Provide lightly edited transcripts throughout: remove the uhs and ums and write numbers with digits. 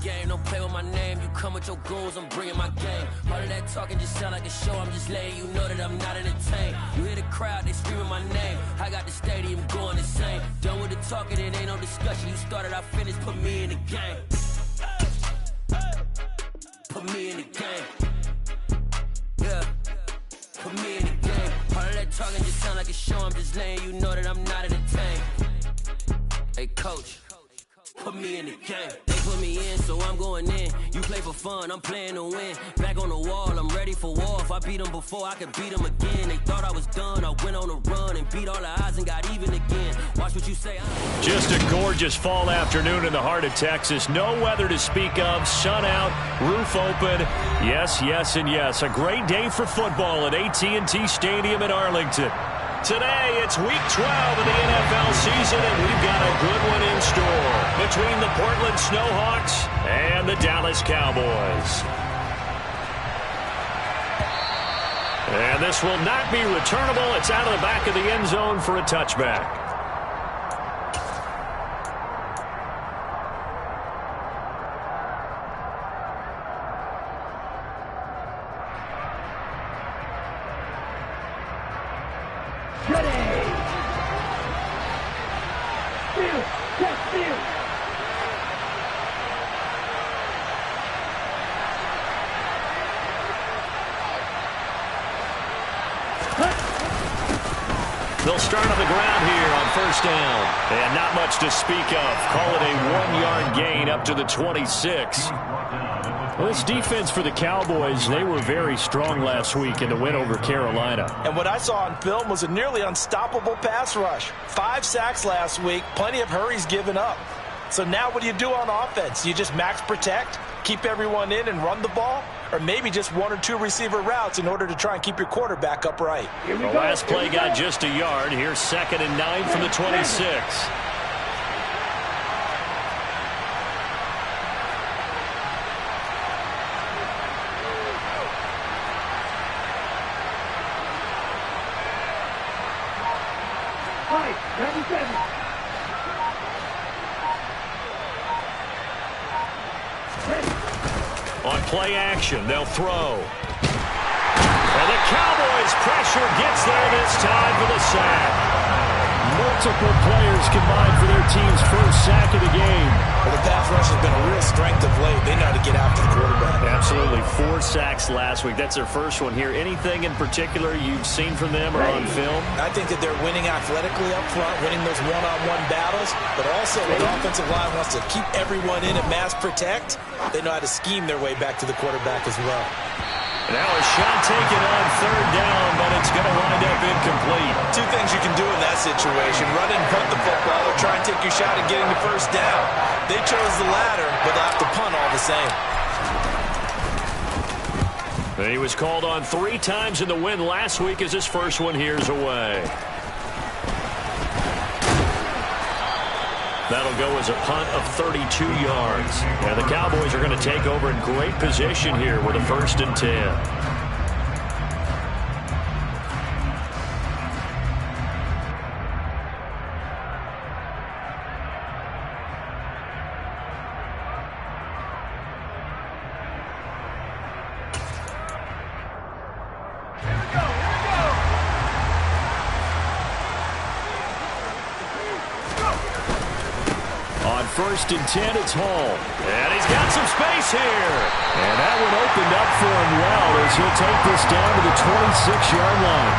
game, don't play with my name. You come with your goons, I'm bringing my game. All of that talking just sound like a show, I'm just letting you know that I'm not entertained. You hear the crowd, they screaming my name. I got the stadium going insane. Done with the talking, it ain't no discussion. You started, I finished, put me in the game. Put me in the game. Yeah, put me in the game. All of that talking just sound like a show, I'm just letting you know that I'm not entertained. Hey coach, put me in the game. They put me in, so I'm going in. You play for fun, I'm playing to win. Back on the wall, I'm ready for war. If I beat them before, I could beat them again. They thought I was done, I went on a run and beat all the odds and got even again. Watch what you say. Just a gorgeous fall afternoon in the heart of Texas. No weather to speak of, sun out, roof open. Yes, yes, and yes. A great day for football at AT&T Stadium in Arlington. Today, it's Week 12 of the NFL season, and we've got a good one in store between the Portland Snowhawks and the Dallas Cowboys. And this will not be returnable. It's out of the back of the end zone for a touchback. They'll start on the ground here on first down. And not much to speak of. Call it a 1-yard gain up to the 26. Well, this defense for the Cowboys, they were very strong last week in the win over Carolina. And what I saw on film was a nearly unstoppable pass rush. 5 sacks last week, plenty of hurries given up. So now what do you do on offense? You just max protect, keep everyone in and run the ball? Or maybe just 1 or 2 receiver routes in order to try and keep your quarterback upright. The last play got just a yard. Here's 2nd and 9 from the 26. On play action, they'll throw. And the Cowboys' pressure gets there this time for the sack. Multiple players combined for their team's first sack of the game. Well, the pass rush has been a real strength of late. They know how to get after the quarterback. Absolutely. 4 sacks last week. That's their first one here. Anything in particular you've seen from them or on film? I think that they're winning athletically up front, winning those one-on-one battles, but also the offensive line wants to keep everyone in and mass protect. They know how to scheme their way back to the quarterback as well. Now a shot taken on 3rd down, but it's going to wind up incomplete. 2 things you can do in that situation. Run and punt the football or try and take your shot at getting the first down. They chose the latter, but they'll have to punt all the same. He was called on 3 times in the win last week as his first one here's away. That'll go as a punt of 32 yards. And the Cowboys are going to take over in great position here with a 1st and 10. On 1st and 10, it's Hall. And he's got some space here. And that one opened up for him well as he'll take this down to the 26-yard line.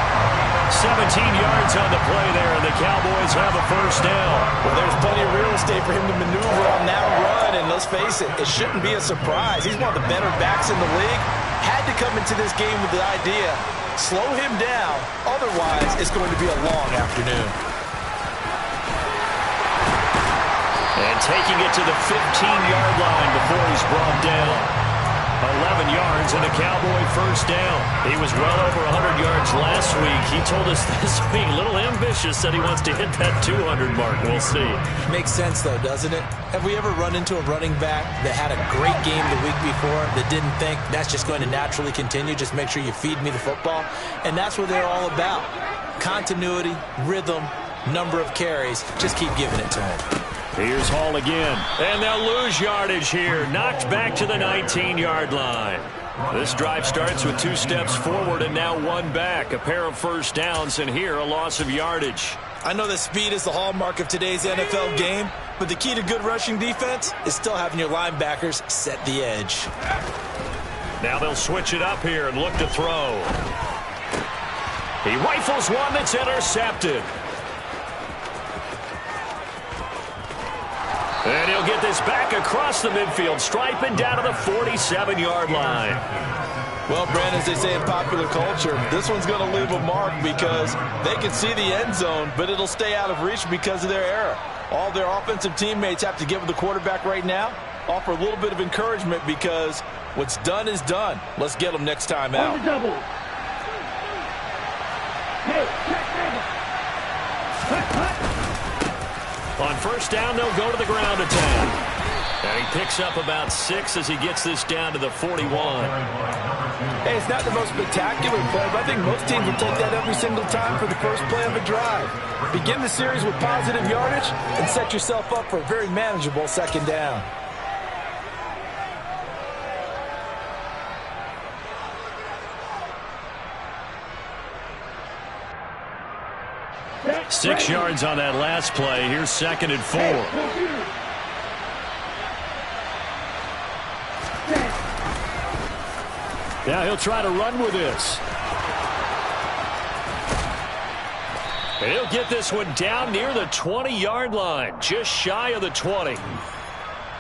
17 yards on the play there, and the Cowboys have a 1st down. Well, there's plenty of real estate for him to maneuver on that run, and let's face it, it shouldn't be a surprise. He's one of the better backs in the league. Had to come into this game with the idea, slow him down, otherwise it's going to be a long afternoon. And taking it to the 15-yard line before he's brought down. 11 yards and a Cowboy 1st down. He was well over 100 yards last week. He told us this week, a little ambitious, said he wants to hit that 200 mark. We'll see. Makes sense, though, doesn't it? Have we ever run into a running back that had a great game the week before that didn't think that's just going to naturally continue? Just make sure you feed me the football. And that's what they're all about. Continuity, rhythm, number of carries. Just keep giving it to him. Here's Hall again. And they'll lose yardage here. Knocked back to the 19-yard line. This drive starts with 2 steps forward and now 1 back. A pair of first downs, and here a loss of yardage. I know that speed is the hallmark of today's NFL game, but the key to good rushing defense is still having your linebackers set the edge. Now they'll switch it up here and look to throw. He rifles one that's intercepted. And he'll get this back across the midfield stripe and down to the 47-yard line. Well, Brandon, as they say in popular culture, this one's going to leave a mark because they can see the end zone, but it'll stay out of reach because of their error. All their offensive teammates have to give the quarterback right now, offer a little bit of encouragement because what's done is done. Let's get them next time out. On first down, they'll go to the ground attack. And he picks up about 6 as he gets this down to the 41. Hey, it's not the most spectacular play, but I think most teams will take that every single time for the first play of a drive. Begin the series with positive yardage and set yourself up for a very manageable second down. Six yards on that last play. Here's 2nd and 4. Now he'll try to run with this. And he'll get this one down near the 20-yard line, just shy of the 20.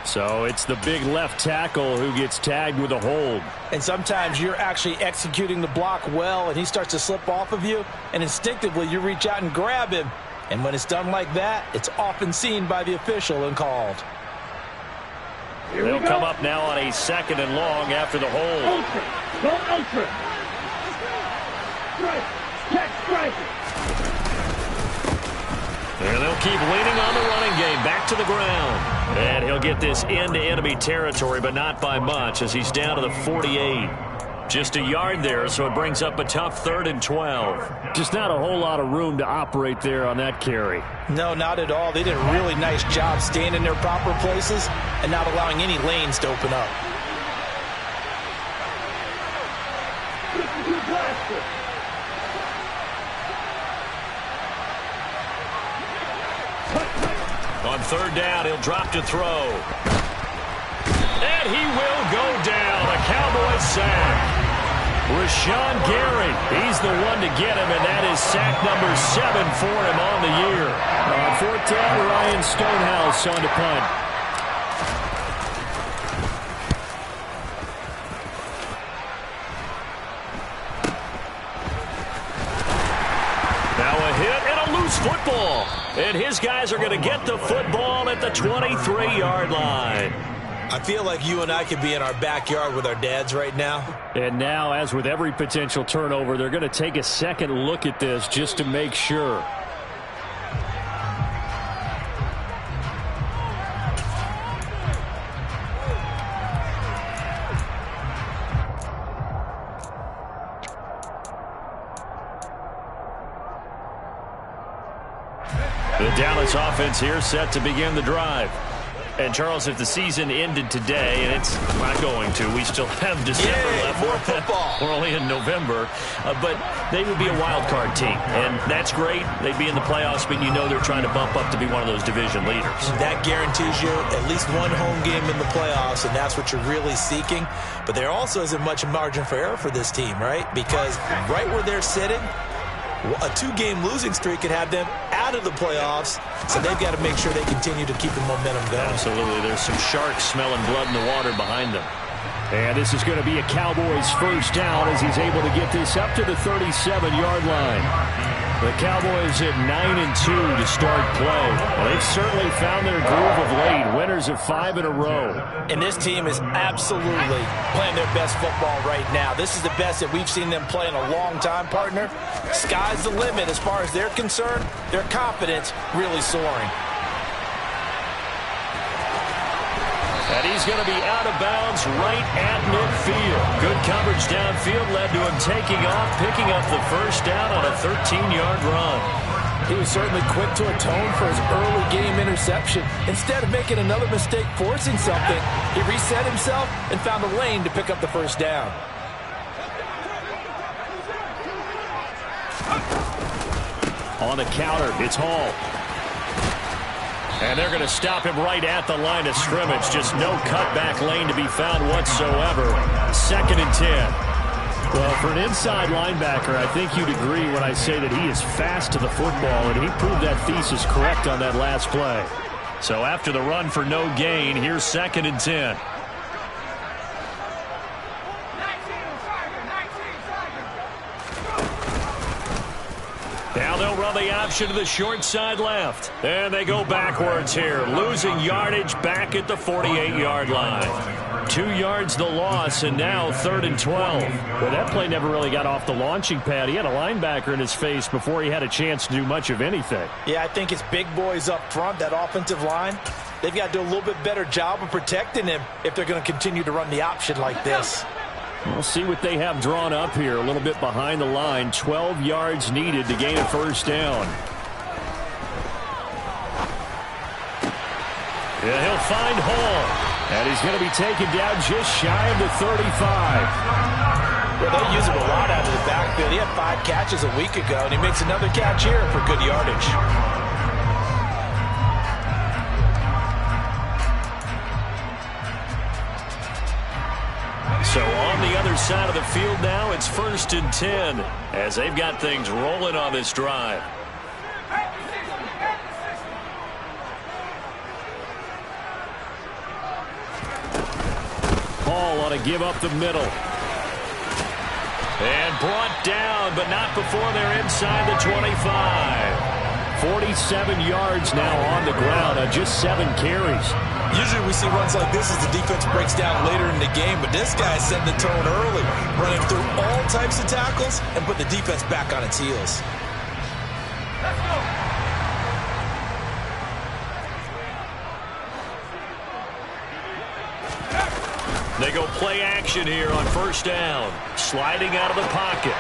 So it's the big left tackle who gets tagged with a hold. And sometimes you're actually executing the block well, and he starts to slip off of you, and instinctively you reach out and grab him. And when it's done like that, it's often seen by the official and called. They'll come up now on a 2nd and long after the hold. Ultra. Go ultra. Strike. Check strike. And they'll keep leaning on the running game. Back to the ground. And he'll get this into enemy territory, but not by much as he's down to the 48. Just a yard there, so it brings up a tough 3rd and 12. Just not a whole lot of room to operate there on that carry. No, not at all. They did a really nice job staying in their proper places and not allowing any lanes to open up. On 3rd down, he'll drop to throw. And he will go down. A Cowboys sack. Rashawn Gary, he's the one to get him, and that is sack number 7 for him on the year. 4th down, Ryan Stonehouse on to punt. Now a hit and a loose football. And his guys are going to get the football at the 23-yard line. I feel like you and I could be in our backyard with our dads right now. And now, as with every potential turnover, they're going to take a second look at this just to make sure. The Dallas offense here set to begin the drive. And, Charles, if the season ended today, and it's not going to, we still have December left. More football. We're only in November. But they would be a wild card team. And that's great. They'd be in the playoffs, but you know they're trying to bump up to be one of those division leaders. That guarantees you at least one home game in the playoffs, and that's what you're really seeking. But there also isn't much margin for error for this team, right? Because right where they're sitting, a 2-game losing streak could have them out of the playoffs, so they've got to make sure they continue to keep the momentum going. Absolutely. There's some sharks smelling blood in the water behind them. And this is going to be a Cowboys first down as he's able to get this up to the 37-yard line. The Cowboys at 9-2 to start play. Well, they've certainly found their groove of late. Winners of 5 in a row. And this team is absolutely playing their best football right now. This is the best that we've seen them play in a long time, partner. Sky's the limit as far as they're concerned. Their confidence really soaring. And he's going to be out of bounds right at midfield. Good coverage downfield led to him taking off, picking up the first down on a 13-yard run. He was certainly quick to atone for his early game interception. Instead of making another mistake forcing something, he reset himself and found a lane to pick up the first down. On the counter, it's Hall. And they're going to stop him right at the line of scrimmage. Just no cutback lane to be found whatsoever. 2nd and 10. Well, for an inside linebacker, I think you'd agree when I say that he is fast to the football, and he proved that thesis correct on that last play. So after the run for no gain, here's 2nd and 10. Now they'll run the option to the short side left. And they go backwards here, losing yardage back at the 48-yard line. 2 yards the loss, and now 3rd and 12. Well, that play never really got off the launching pad. He had a linebacker in his face before he had a chance to do much of anything. Yeah, I think it's big boys up front, that offensive line. They've got to do a little bit better job of protecting him if they're going to continue to run the option like this. We'll see what they have drawn up here. A little bit behind the line. 12 yards needed to gain a first down. Yeah, he'll find Hall. And he's going to be taken down just shy of the 35. Well, they use him a lot out of the backfield. He had 5 catches a week ago, and he makes another catch here for good yardage. So on the other side of the field now, it's 1st and 10 as they've got things rolling on this drive. Hall on a give up the middle. And brought down, but not before they're inside the 25. 47 yards now on the ground on just 7 carries. Usually we see runs like this as the defense breaks down later in the game, but this guy set the tone early, running through all types of tackles and put the defense back on its heels. Let's go. They go play action here on 1st down. Sliding out of the pocket.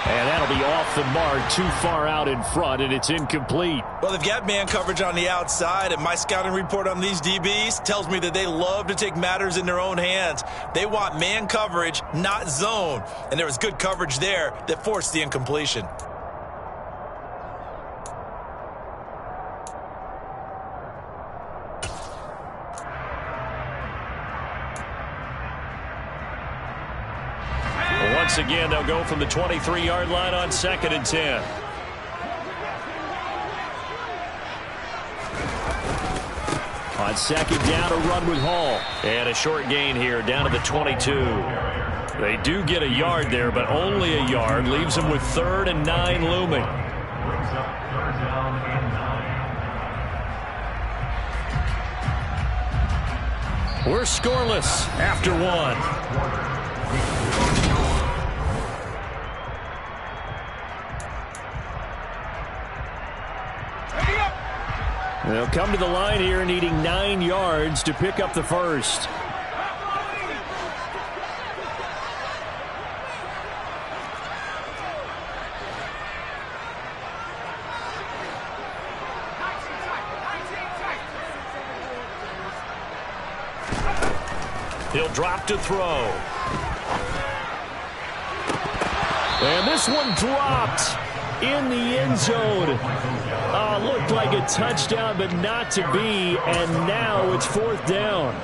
And that'll be off the mark, too far out in front, and it's incomplete. Well, they've got man coverage on the outside, and my scouting report on these DBs tells me that they love to take matters in their own hands. They want man coverage, not zone. And there was good coverage there that forced the incompletion. Once again, they'll go from the 23-yard line on 2nd and 10. On 2nd down, a run with Hall. And a short gain here down to the 22. They do get a yard there, but only a yard. Leaves them with 3rd and 9 looming. We're scoreless after 1. They'll come to the line here needing 9 yards to pick up the first. He'll drop to throw. And this one dropped in the end zone. Looked like a touchdown, but not to be, and now it's 4th down.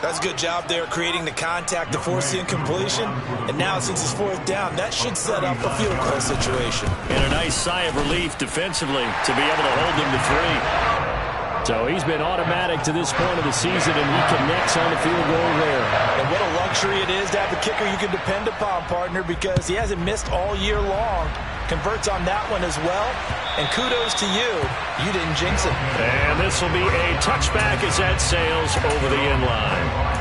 That's a good job there creating the contact to force the incompletion. And now since it's 4th down, that should set up a field goal situation. And a nice sigh of relief defensively to be able to hold them to 3. So he's been automatic to this point of the season, and he connects on the field goal there. And what a luxury it is to have a kicker you can depend upon, partner, because he hasn't missed all year long. Converts on that one as well. And kudos to you. You didn't jinx it. And this will be a touchback as that sails over the end line.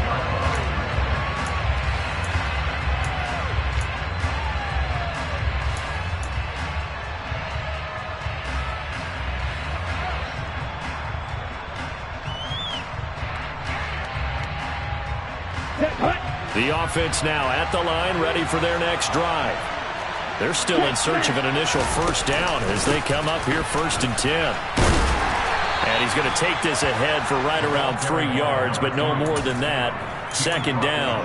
The offense now at the line, ready for their next drive. They're still in search of an initial first down as they come up here 1st and 10. And he's going to take this ahead for right around 3 yards, but no more than that. 2nd down.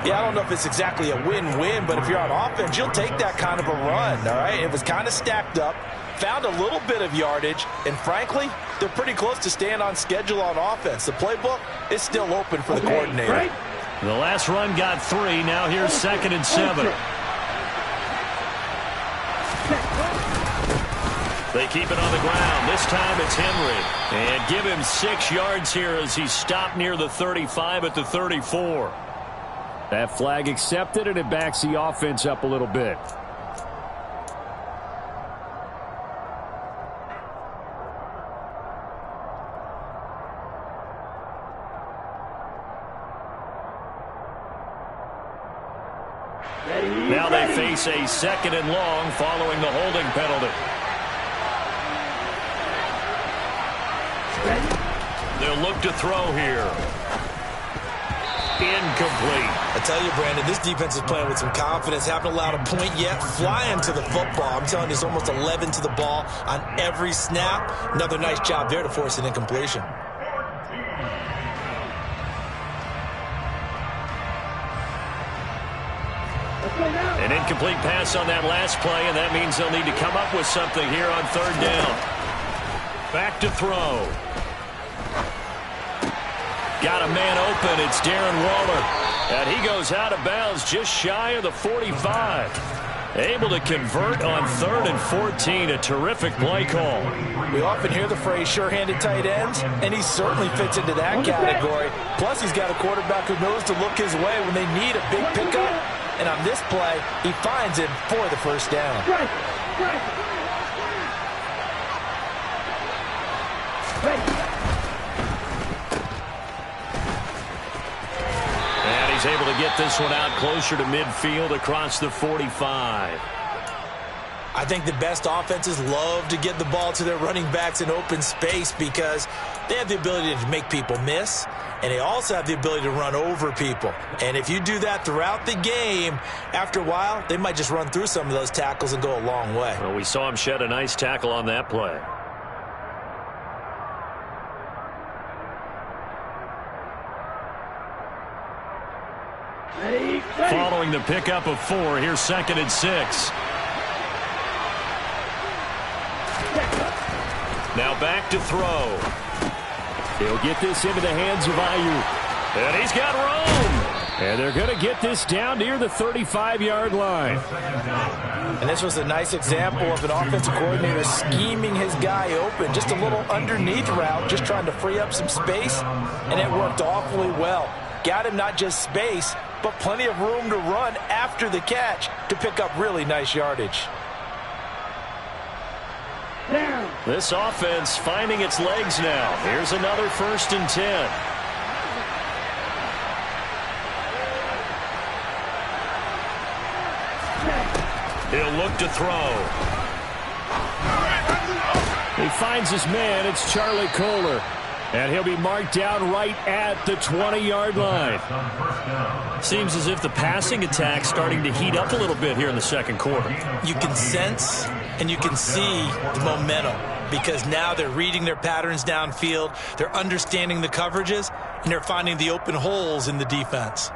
Yeah, I don't know if it's exactly a win-win, but if you're on offense, you'll take that kind of a run, all right? It was kind of stacked up, found a little bit of yardage, and frankly, they're pretty close to staying on schedule on offense. The playbook is still open for the coordinator. Right. The last run got 3. Now here's 2nd and 7. They keep it on the ground. This time it's Henry. And give him 6 yards here as he's stopped near the 35 at the 34. That flag accepted, and it backs the offense up a little bit. Now they face a 2nd and long following the holding penalty. They'll look to throw here. Incomplete. I tell you, Brandon, this defense is playing with some confidence. Haven't allowed a point yet. Flying to the football. I'm telling you, it's almost 11 to the ball on every snap. Another nice job there to force an incompletion. An incomplete pass on that last play, and that means they'll need to come up with something here on 3rd down. Back to throw. Got a man open. It's Darren Waller. And he goes out of bounds just shy of the 45. Able to convert on 3rd and 14. A terrific play call. We often hear the phrase sure-handed tight ends, and he certainly fits into that category. Plus, he's got a quarterback who knows to look his way when they need a big pickup. And on this play, he finds him for the 1st down. And he's able to get this one out closer to midfield across the 45. I think the best offenses love to get the ball to their running backs in open space because they have the ability to make people miss, and they also have the ability to run over people. And if you do that throughout the game, after a while, they might just run through some of those tackles and go a long way. Well, we saw him shed a nice tackle on that play. Following the pickup of 4, here's 2nd and 6. Now back to throw. He'll get this into the hands of Ayuk. And he's got room. And they're going to get this down near the 35-yard line. And this was a nice example of an offensive coordinator scheming his guy open. Just a little underneath route, just trying to free up some space. And it worked awfully well. Got him not just space, but plenty of room to run after the catch to pick up really nice yardage. This offense finding its legs now. Here's another 1st and 10. He'll look to throw. He finds his man. It's Charlie Kohler. And he'll be marked down right at the 20-yard line. Seems as if the passing attack's starting to heat up a little bit here in the 2nd quarter. You can sense and you can see the momentum because now they're reading their patterns downfield, they're understanding the coverages, and they're finding the open holes in the defense.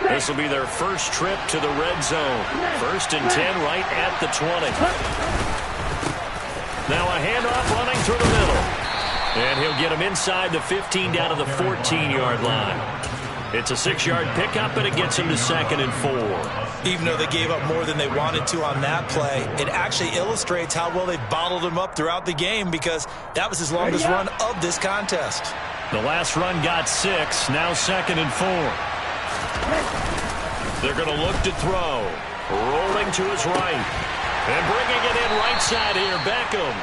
This will be their first trip to the red zone. 1st and 10 right at the 20. Now a handoff running through the middle. And he'll get him inside the 15 down to the 14-yard line. It's a 6-yard pickup, and it gets him to 2nd and 4. Even though they gave up more than they wanted to on that play, it actually illustrates how well they bottled him up throughout the game because that was his longest run of this contest. The last run got 6, now 2nd and 4. They're going to look to throw. Rolling to his right. And bringing it in right side here, Beckham.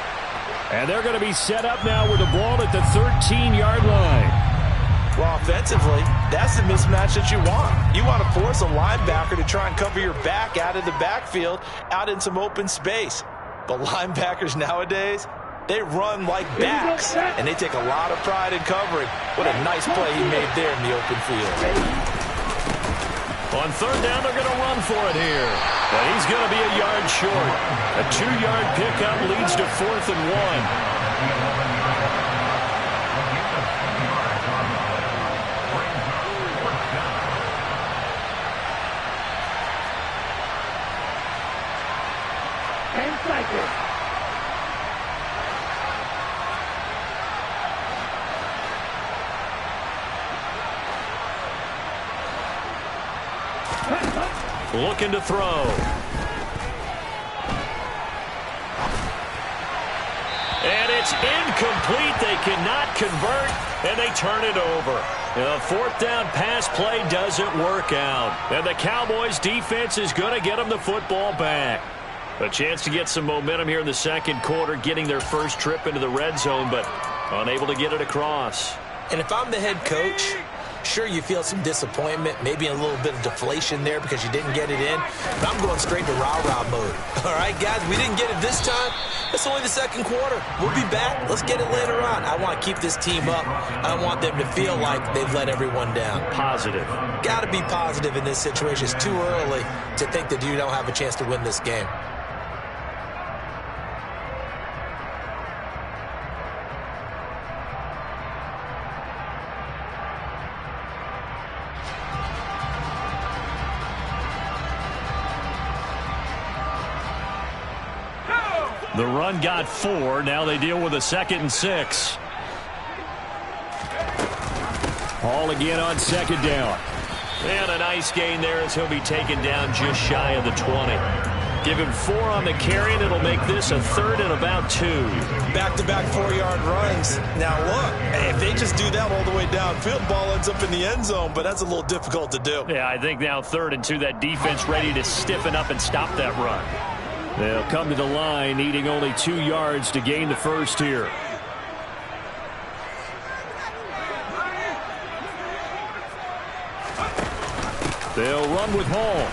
And they're going to be set up now with the ball at the 13-yard line. Well, offensively, that's the mismatch that you want. You want to force a linebacker to try and cover your back out of the backfield, out in some open space. But linebackers nowadays, they run like backs, and they take a lot of pride in covering. What a nice play he made there in the open field. On third down, they're going to run for it here. And he's going to be a yard short. A 2-yard pickup leads to 4th and 1. Looking to throw. And it's incomplete. They cannot convert, and they turn it over. The 4th down pass play doesn't work out. And the Cowboys' defense is going to get them the football back. A chance to get some momentum here in the second quarter, getting their first trip into the red zone, but unable to get it across. And if I'm the head coach, sure, you feel some disappointment, maybe a little bit of deflation there because you didn't get it in. But I'm going straight to rah-rah mode. All right, guys, we didn't get it this time. It's only the second quarter. We'll be back. Let's get it later on. I want to keep this team up. I don't want them to feel like they've let everyone down. Positive. Got to be positive in this situation. It's too early to think that you don't have a chance to win this game. The run got 4. Now they deal with a 2nd and 6. Hall again on 2nd down. And a nice gain there as he'll be taken down just shy of the 20. Give him 4 on the carry, and it'll make this a 3rd and about 2. Back-to-back 4-yard runs. Now, look, if they just do that all the way downfield, ball ends up in the end zone, but that's a little difficult to do. Yeah, I think now 3rd and 2, that defense ready to stiffen up and stop that run. They'll come to the line, needing only 2 yards to gain the first here. They'll run with Hall.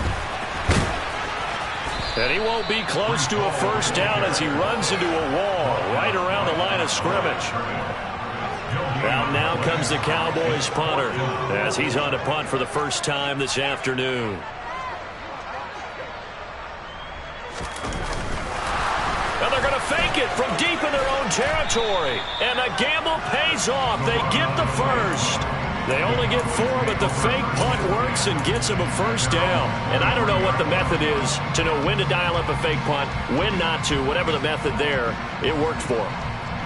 And he won't be close to a first down as he runs into a wall right around the line of scrimmage. Out now comes the Cowboys punter as he's on to punt for the first time this afternoon. And they're going to fake it from deep in their own territory. And the gamble pays off. They get the first. They only get 4, but the fake punt works and gets them a first down. And I don't know what the method is to know when to dial up a fake punt, when not to. Whatever the method there, it worked for them.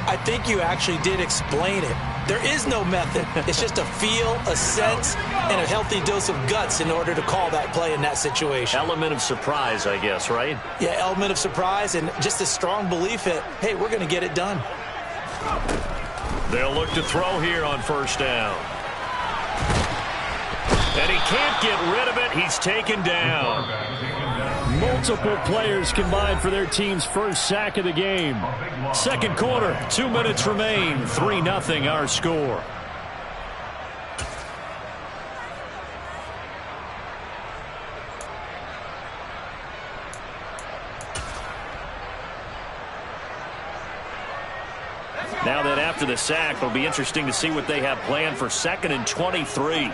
I think you actually did explain it. There is no method. It's just a feel, a sense, and a healthy dose of guts in order to call that play in that situation. Element of surprise, I guess, right? Yeah, element of surprise and just a strong belief that, hey, we're going to get it done. They'll look to throw here on first down. And he can't get rid of it. He's taken down. Multiple players combined for their team's first sack of the game. Second quarter, 2 minutes remain. 3-0 our score. Now that after the sack, it'll be interesting to see what they have planned for 2nd and 23.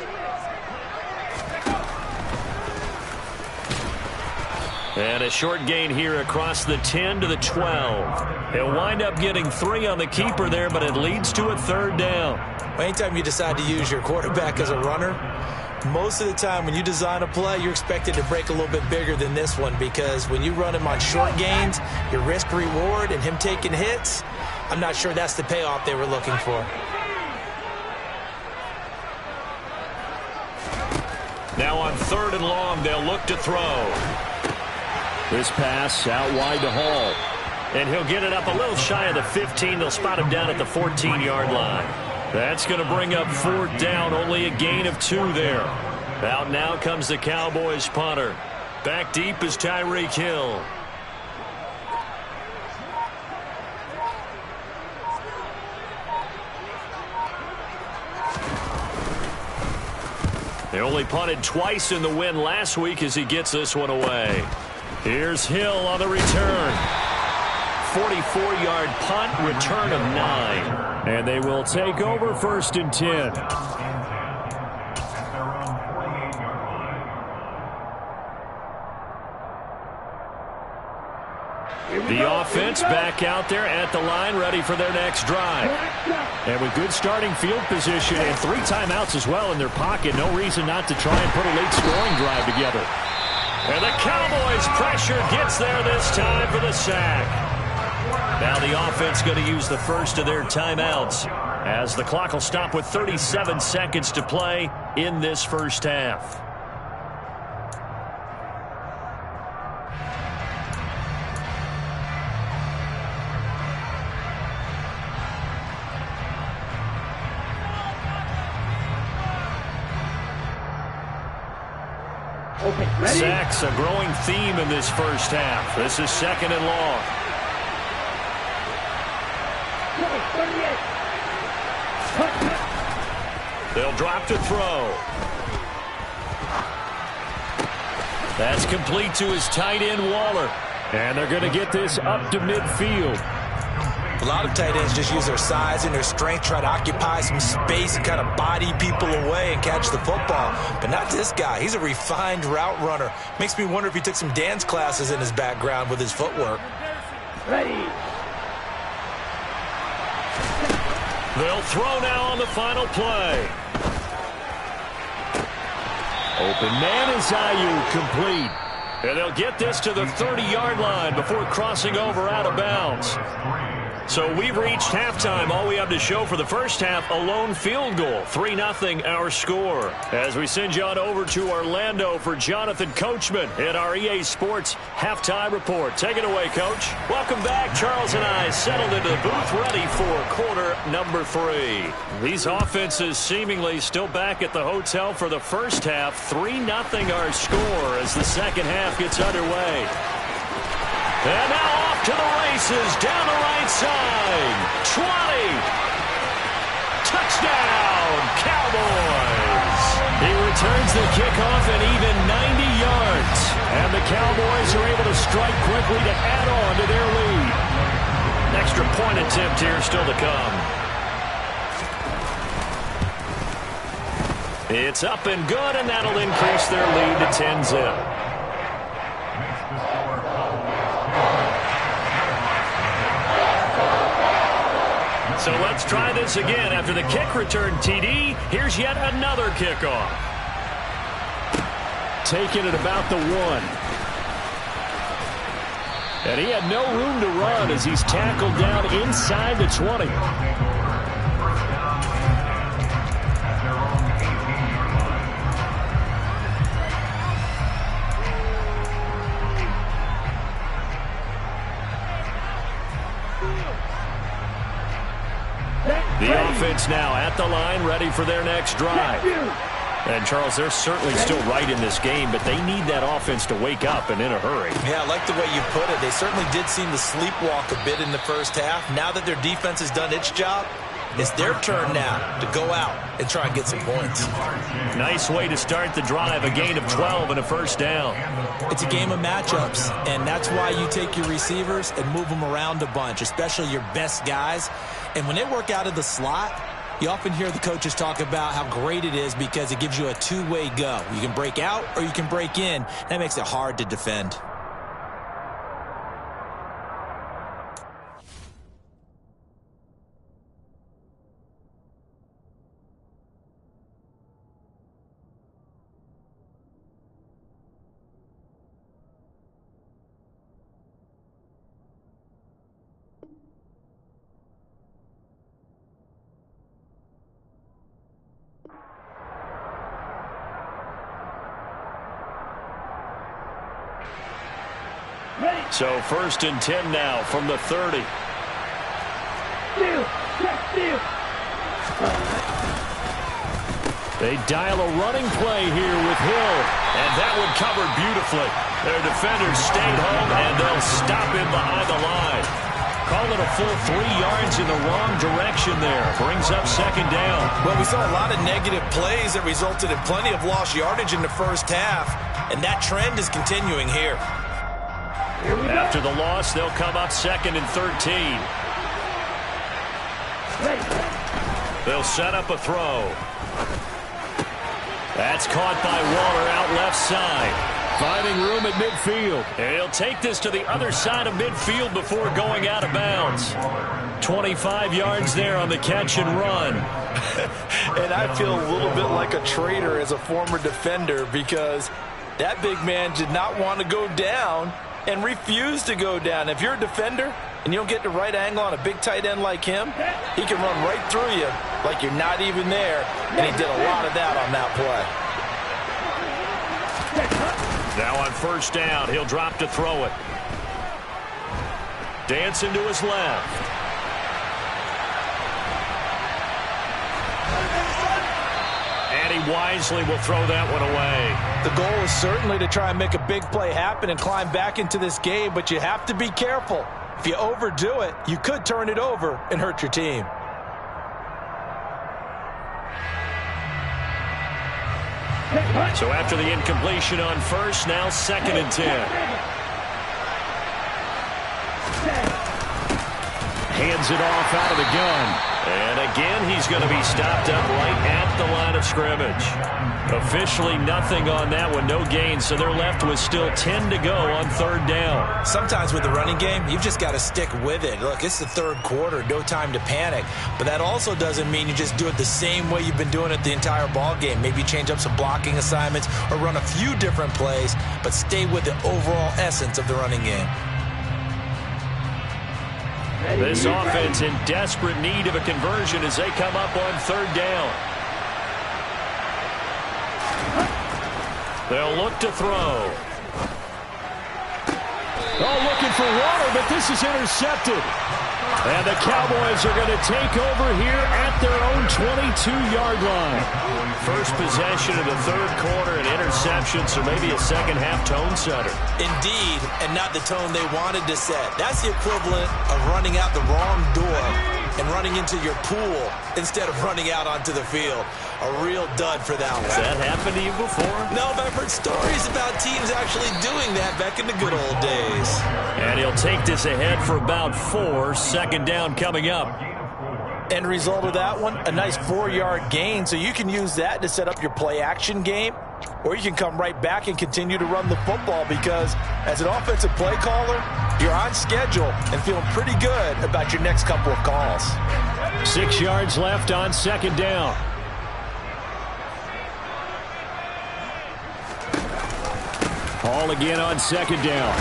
And a short gain here across the 10 to the 12. He'll wind up getting 3 on the keeper there, but it leads to a 3rd down. Anytime you decide to use your quarterback as a runner, most of the time when you design a play, you're expected to break a little bit bigger than this one, because when you run him on short gains, your risk-reward and him taking hits, I'm not sure that's the payoff they were looking for. Now on 3rd and long, they'll look to throw. This pass out wide to Hall. And he'll get it up a little shy of the 15. They'll spot him down at the 14-yard line. That's going to bring up 4th down. Only a gain of 2 there. Out now comes the Cowboys punter. Back deep is Tyreek Hill. They only punted twice in the win last week as he gets this one away. Here's Hill on the return. 44-yard punt, return of 9. And they will take over 1st and 10. The offense back out there at the line, ready for their next drive. And with good starting field position and 3 timeouts as well in their pocket, no reason not to try and put a late scoring drive together. And the Cowboys' pressure gets there this time for the sack. Now the offense going to use the first of their timeouts as the clock will stop with 37 seconds to play in this first half. Okay, ready? Sacks a growing theme in this first half. This is 2nd and long. 38. They'll drop to throw. That's complete to his tight end, Waller. And they're going to get this up to midfield. A lot of tight ends just use their size and their strength, try to occupy some space and kind of body people away and catch the football. But not this guy. He's a refined route runner. Makes me wonder if he took some dance classes in his background with his footwork. Ready. They'll throw now on the final play. Open man is Ayuk, complete. And they'll get this to the 30-yard line before crossing over out of bounds. So we've reached halftime. All we have to show for the first half, a lone field goal. 3-0 our score. As we send you on over to Orlando for Jonathan Coachman in our EA Sports Halftime Report. Take it away, Coach. Welcome back. Charles and I settled into the booth ready for quarter number 3. These offenses seemingly still back at the hotel for the first half. 3-0 our score as the second half gets underway. And now off to the races, down the right side. 20. Touchdown, Cowboys. He returns the kickoff at even 90 yards. And the Cowboys are able to strike quickly to add on to their lead. Extra point attempt here still to come. It's up and good, and that'll increase their lead to 10-zip. So let's try this again. After the kick return TD, here's yet another kickoff. Taken at about the 1. And he had no room to run as he's tackled down inside the 20. The offense now at the line, ready for their next drive. And, Charles, they're certainly still right in this game, but they need that offense to wake up and in a hurry. Yeah, I like the way you put it. They certainly did seem to sleepwalk a bit in the first half. Now that their defense has done its job, it's their turn now to go out and try and get some points. Nice way to start the drive, a gain of 12 and a first down. It's a game of matchups, and that's why you take your receivers and move them around a bunch, especially your best guys. And when they work out of the slot, you often hear the coaches talk about how great it is because it gives you a two-way go. You can break out or you can break in. That makes it hard to defend. So 1st and 10 now from the 30. They dial a running play here with Hill, and that one covered beautifully. Their defenders stayed home, and they'll stop him behind the line. Call it a full 3 yards in the wrong direction there. Brings up 2nd down. Well, we saw a lot of negative plays that resulted in plenty of lost yardage in the first half, and that trend is continuing here. After the loss, they'll come up 2nd and 13. They'll set up a throw. That's caught by Waller out left side. Finding room at midfield. And he'll take this to the other side of midfield before going out of bounds. 25 yards there on the catch and run. And I feel a little bit like a traitor as a former defender because that big man did not want to go down and refused to go down. If you're a defender and you don't get the right angle on a big tight end like him, he can run right through you like you're not even there, and he did a lot of that on that play. Now on first down, he'll drop to throw it. Dancing to his left. And he wisely will throw that one away. The goal is certainly to try and make a big play happen and climb back into this game, but you have to be careful. If you overdo it, you could turn it over and hurt your team. So after the incompletion on first, now 2nd and 10. Hands it off out of the gun. And again, he's going to be stopped up right at the line of scrimmage. Officially nothing on that one, no gain, so they're left with still 10 to go on 3rd down. Sometimes with the running game, you've just got to stick with it. Look, it's the 3rd quarter, no time to panic. But that also doesn't mean you just do it the same way you've been doing it the entire ball game. Maybe change up some blocking assignments or run a few different plays, but stay with the overall essence of the running game. This offense in desperate need of a conversion as they come up on 3rd down. They'll look to throw. Oh, looking for water, but this is intercepted. And the Cowboys are going to take over here at their own 22-yard line. First possession of the 3rd quarter, an interception, so maybe a second-half tone setter. Indeed, and not the tone they wanted to set. That's the equivalent of running out the wrong door and running into your pool instead of running out onto the field. A real dud for that one. Has that happened to you before? No, but I've heard stories about teams actually doing that back in the good old days. And he'll take this ahead for about 4. 2nd down coming up. End result of that one, a nice 4-yard gain, so you can use that to set up your play-action game, or you can come right back and continue to run the football because as an offensive play caller, you're on schedule and feeling pretty good about your next couple of calls. 6 yards left on 2nd down. Ball again on 2nd down.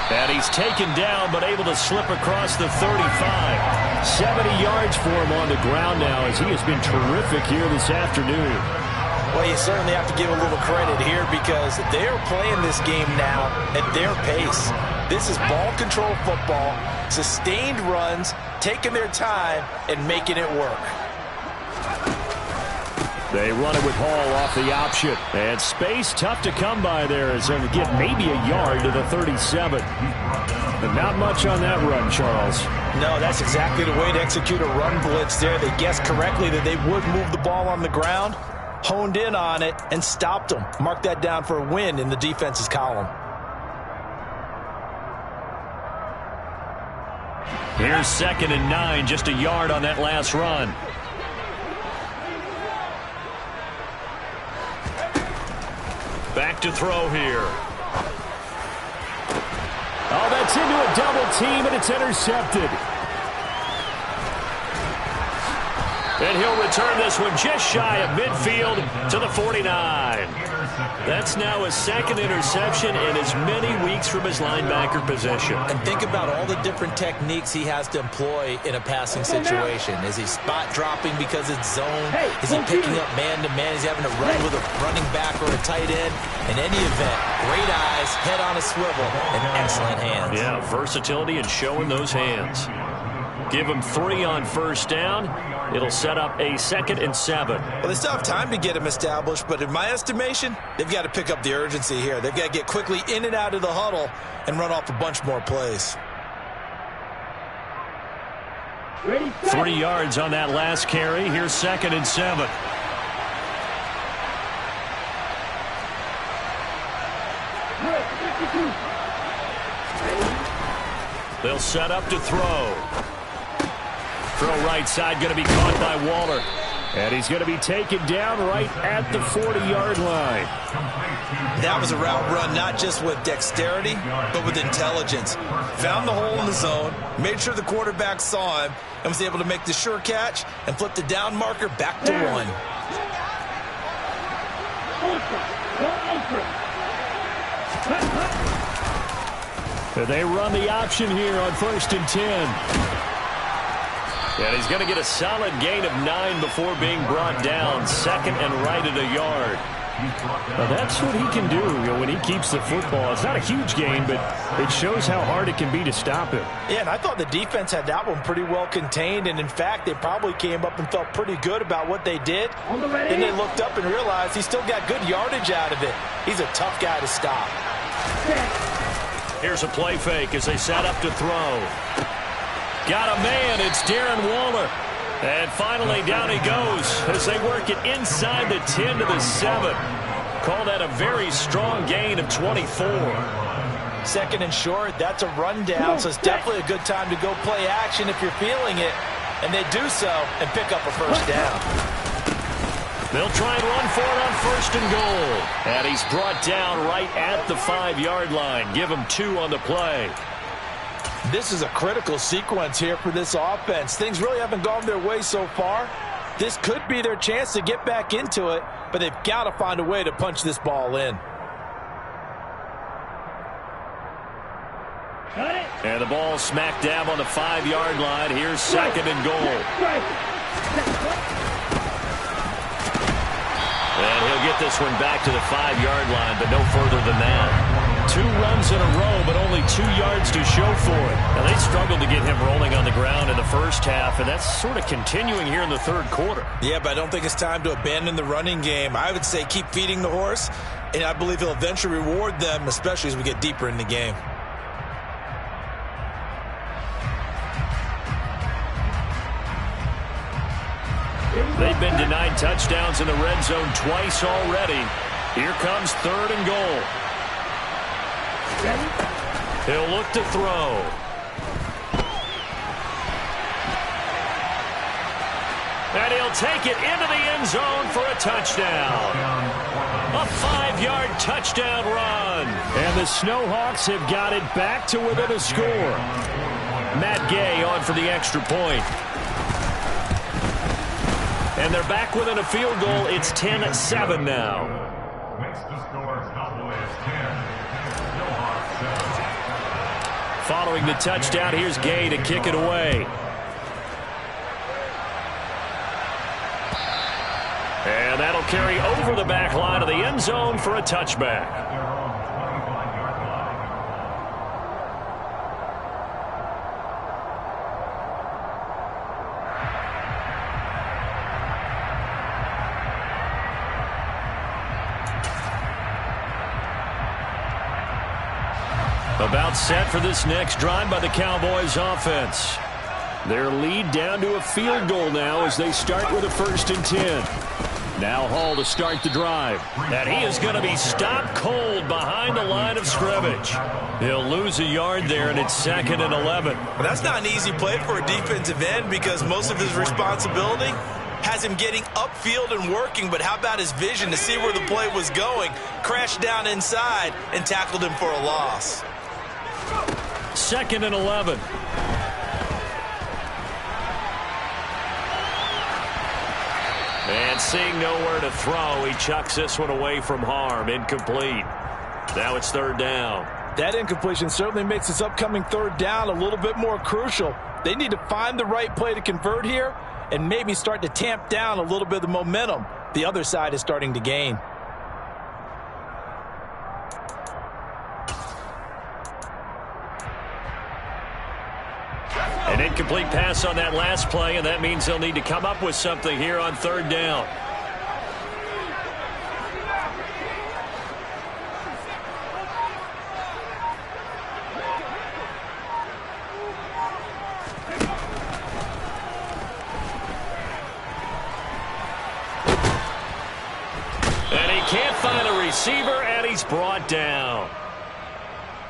And he's taken down, but able to slip across the 35. 70 yards for him on the ground now as he has been terrific here this afternoon. Well, you certainly have to give a little credit here because they're playing this game now at their pace. This is ball control football, sustained runs, taking their time, and making it work. They run it with Hall off the option. And space tough to come by there as they get maybe a yard to the 37. But not much on that run, Charles. No, that's exactly the way to execute a run blitz there. They guessed correctly that they would move the ball on the ground, honed in on it, and stopped them. Mark that down for a win in the defense's column. Here's 2nd and 9, just a yard on that last run. Back to throw here. Oh, that's into a double team, and it's intercepted. And he'll return this one just shy of midfield to the 49. That's now his 2nd interception in as many weeks from his linebacker position. And think about all the different techniques he has to employ in a passing situation. Is he spot dropping because it's zone? Is he picking up man-to-man? Is he having to run with a running back or a tight end? In any event, great eyes, head on a swivel, and excellent hands. Yeah, versatility and showing those hands. Give him 3 on first down. It'll set up a 2nd and 7. Well, they still have time to get him established, but in my estimation, they've got to pick up the urgency here. They've got to get quickly in and out of the huddle and run off a bunch more plays. 3 yards on that last carry. Here's 2nd and 7. They'll set up to throw. Throw right side, going to be caught by Waller. And he's going to be taken down right at the 40-yard line. That was a route run not just with dexterity, but with intelligence. Found the hole in the zone, made sure the quarterback saw him, and was able to make the sure catch and flip the down marker back to 1. They run the option here on 1st and 10. And he's going to get a solid gain of 9 before being brought down. 2nd and right at a yard. Now that's what he can do, when he keeps the football. It's not a huge gain, but it shows how hard it can be to stop him. Yeah, and I thought the defense had that one pretty well contained. And, in fact, they probably came up and felt pretty good about what they did. Then they looked up and realized he still got good yardage out of it. He's a tough guy to stop. Here's a play fake as they set up to throw. Got a man. It's Darren Waller. And finally down he goes as they work it inside the 10 to the 7. Call that a very strong gain of 24. 2nd and short, that's a rundown, so it's definitely a good time to go play action if you're feeling it. And they do so and pick up a 1st down. They'll try and run for it on 1st and goal. And he's brought down right at the 5-yard line. Give him 2 on the play. This is a critical sequence here for this offense. Things really haven't gone their way so far. This could be their chance to get back into it, but they've got to find a way to punch this ball in. And the ball smack dab on the 5-yard line. Here's 2nd and goal. And he'll get this one back to the 5-yard line, but no further than that. 2 runs in a row, but only 2 yards to show for it. Now, they struggled to get him rolling on the ground in the first half, and that's sort of continuing here in the 3rd quarter. Yeah, but I don't think it's time to abandon the running game. I would say keep feeding the horse, and I believe he'll eventually reward them, especially as we get deeper in the game. They've been denied touchdowns in the red zone twice already. Here comes 3rd and goal. He'll look to throw. And he'll take it into the end zone for a touchdown. A 5-yard touchdown run. And the Snowhawks have got it back to within a score. Matt Gay on for the extra point. And they're back within a field goal. It's 10-7 now. Following the touchdown, here's Gay to kick it away. And that'll carry over the back line of the end zone for a touchback. About set for this next drive by the Cowboys offense. Their lead down to a field goal now as they start with a 1st and 10. Now Hall to start the drive. And he is going to be stopped cold behind the line of scrimmage. He'll lose a yard there, and it's 2nd and 11. Well, that's not an easy play for a defensive end because most of his responsibility has him getting upfield and working, but how about his vision to see where the play was going, crashed down inside, and tackled him for a loss. 2nd and 11. And seeing nowhere to throw, he chucks this one away from harm. Incomplete. Now it's 3rd down. That incompletion certainly makes this upcoming 3rd down a little bit more crucial. They need to find the right play to convert here and maybe start to tamp down a little bit of the momentum the other side is starting to gain. An incomplete pass on that last play, and that means they'll need to come up with something here on 3rd down. And he can't find a receiver, and he's brought down.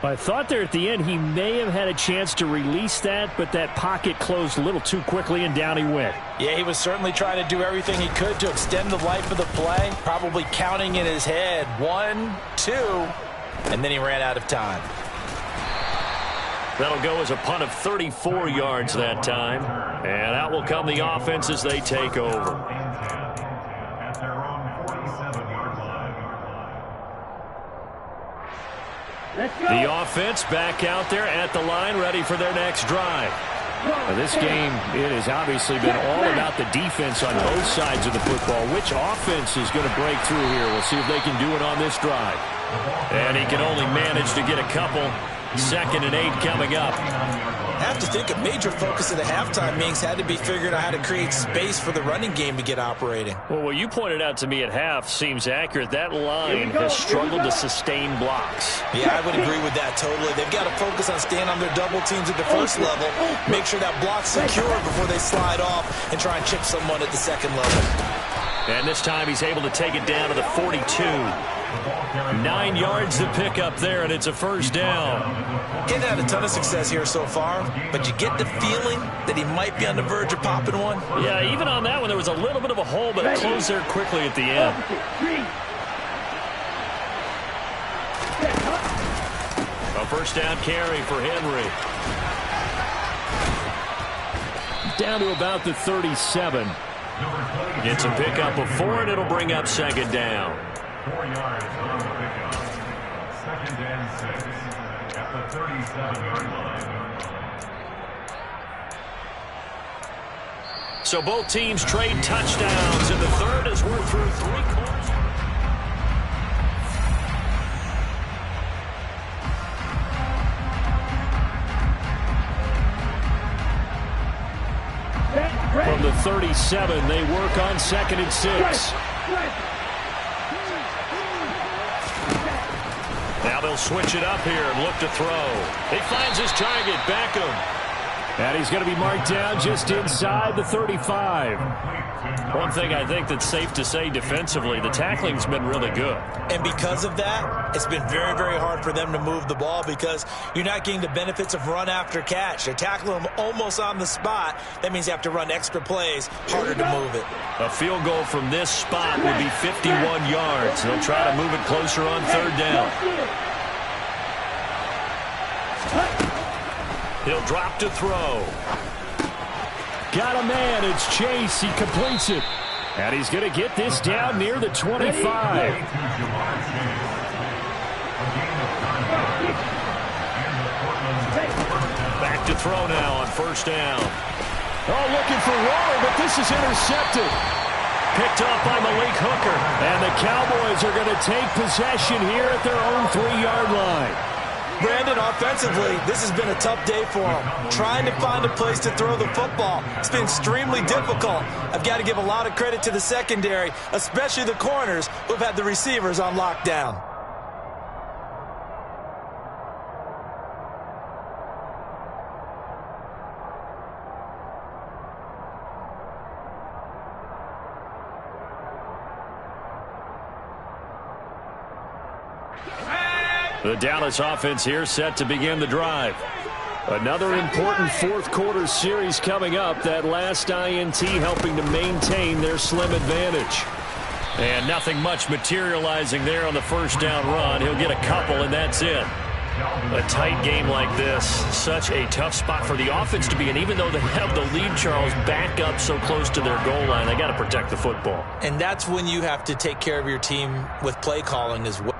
I thought there at the end he may have had a chance to release that, but that pocket closed a little too quickly, and down he went. Yeah, he was certainly trying to do everything he could to extend the life of the play, probably counting in his head 1, 2, and then he ran out of time. That'll go as a punt of 34 yards that time, and out will come the offense as they take over. The offense back out there at the line, ready for their next drive. Now this game, it has obviously been all about the defense on both sides of the football. Which offense is going to break through here? We'll see if they can do it on this drive. And he can only manage to get a couple. 2nd and 8 coming up. I have to think a major focus of the halftime meetings had to be figuring out how to create space for the running game to get operating. Well, what you pointed out to me at half seems accurate. That line has struggled to sustain blocks. Yeah, I would agree with that totally. They've got to focus on staying on their double teams at the first level, make sure that block's secure before they slide off and try and chip someone at the second level. And this time he's able to take it down to the 42. 9 yards to pick up there, and it's a first down. He hasn't had a ton of success here so far, but you get the feeling that he might be on the verge of popping one. Yeah, even on that one, there was a little bit of a hole, but it closed there quickly at the end. A first down carry for Henry. Down to about the 37. Gets a pickup of 4, and it'll bring up 2nd down. 4 yards on the pickup. 2nd and 6 at the 37-yard line. So both teams trade touchdowns in the third as we're through 3 quarters. From the 37, they work on 2nd and 6. Now they'll switch it up here and look to throw. He finds his target, Beckham. And he's going to be marked down just inside the 35. One thing I think that's safe to say defensively, the tackling's been really good. And because of that, it's been very, very hard for them to move the ball because you're not getting the benefits of run after catch. They're tackling them almost on the spot. That means you have to run extra plays, harder to move it. A field goal from this spot would be 51 yards. They'll try to move it closer on 3rd down. He'll drop to throw. Got a man. It's Chase. He completes it. And he's going to get this down near the 25. Back to throw now on 1st down. Oh, looking for Waller, but this is intercepted. Picked up by Malik Hooker. And the Cowboys are going to take possession here at their own 3-yard line. Brandon, offensively, this has been a tough day for them. Trying to find a place to throw the football. It's been extremely difficult. I've got to give a lot of credit to the secondary, especially the corners who've had the receivers on lockdown. The Dallas offense here set to begin the drive. Another important 4th quarter series coming up. That last INT helping to maintain their slim advantage. And nothing much materializing there on the 1st down run. He'll get a couple, and that's it. A tight game like this, such a tough spot for the offense to be in. Even though they have the lead, Charles, back up so close to their goal line, they got to protect the football. And that's when you have to take care of your team with play calling as well.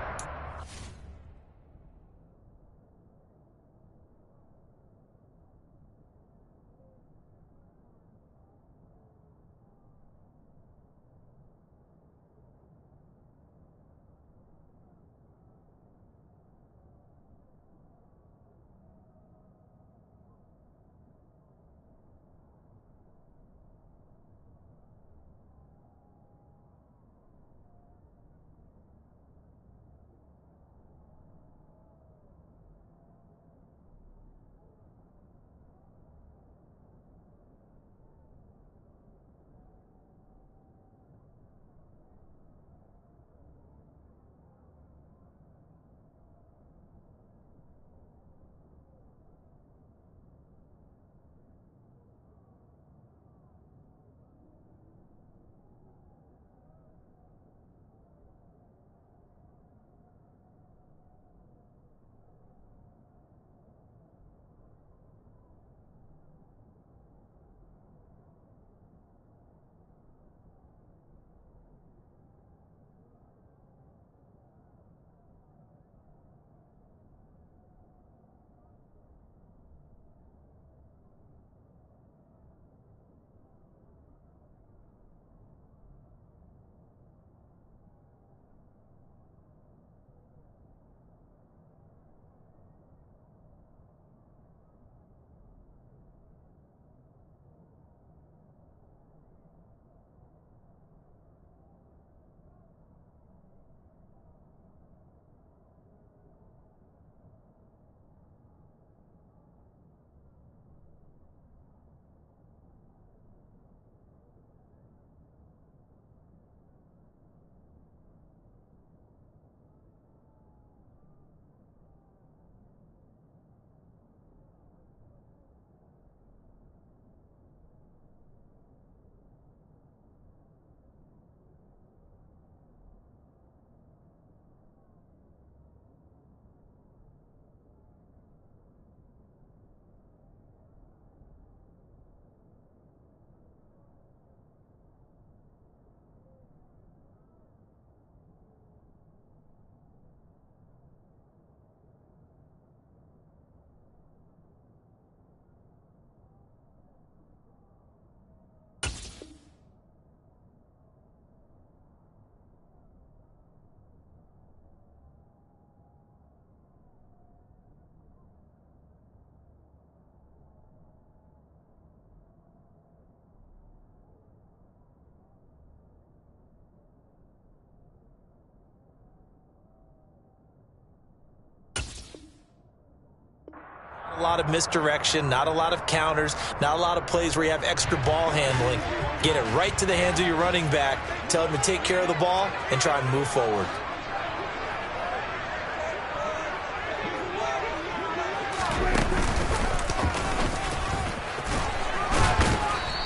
A lot of misdirection, not a lot of counters, not a lot of plays where you have extra ball handling. Get it right to the hands of your running back, tell him to take care of the ball, and try and move forward.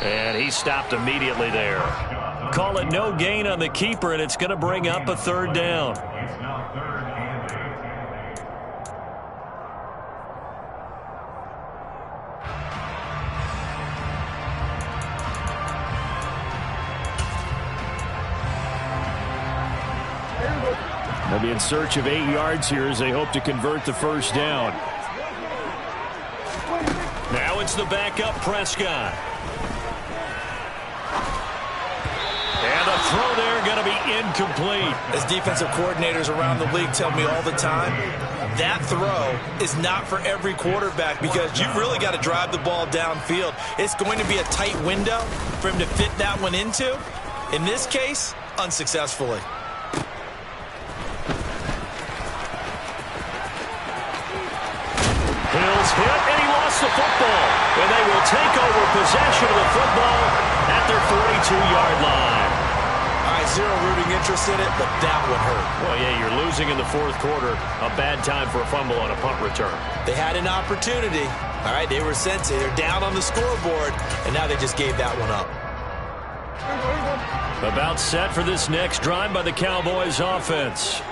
And he stopped immediately there. Call it no gain on the keeper, and it's going to bring up a third down. It's now 3rd and 8. They'll be in search of 8 yards here as they hope to convert the first down. Now it's the backup Prescott. And the throw there going to be incomplete. As defensive coordinators around the league tell me all the time, that throw is not for every quarterback because you've really got to drive the ball downfield. It's going to be a tight window for him to fit that one into. In this case, unsuccessfully. Hills hit, and he lost the football. And they will take over possession of the football at their 42-yard line. All right, zero rooting interest in it, but that one hurt. Well, yeah, you're losing in the fourth quarter. A bad time for a fumble on a punt return. They had an opportunity. All right, they were sensitive. They're down on the scoreboard, and now they just gave that one up. About set for this next drive by the Cowboys offense.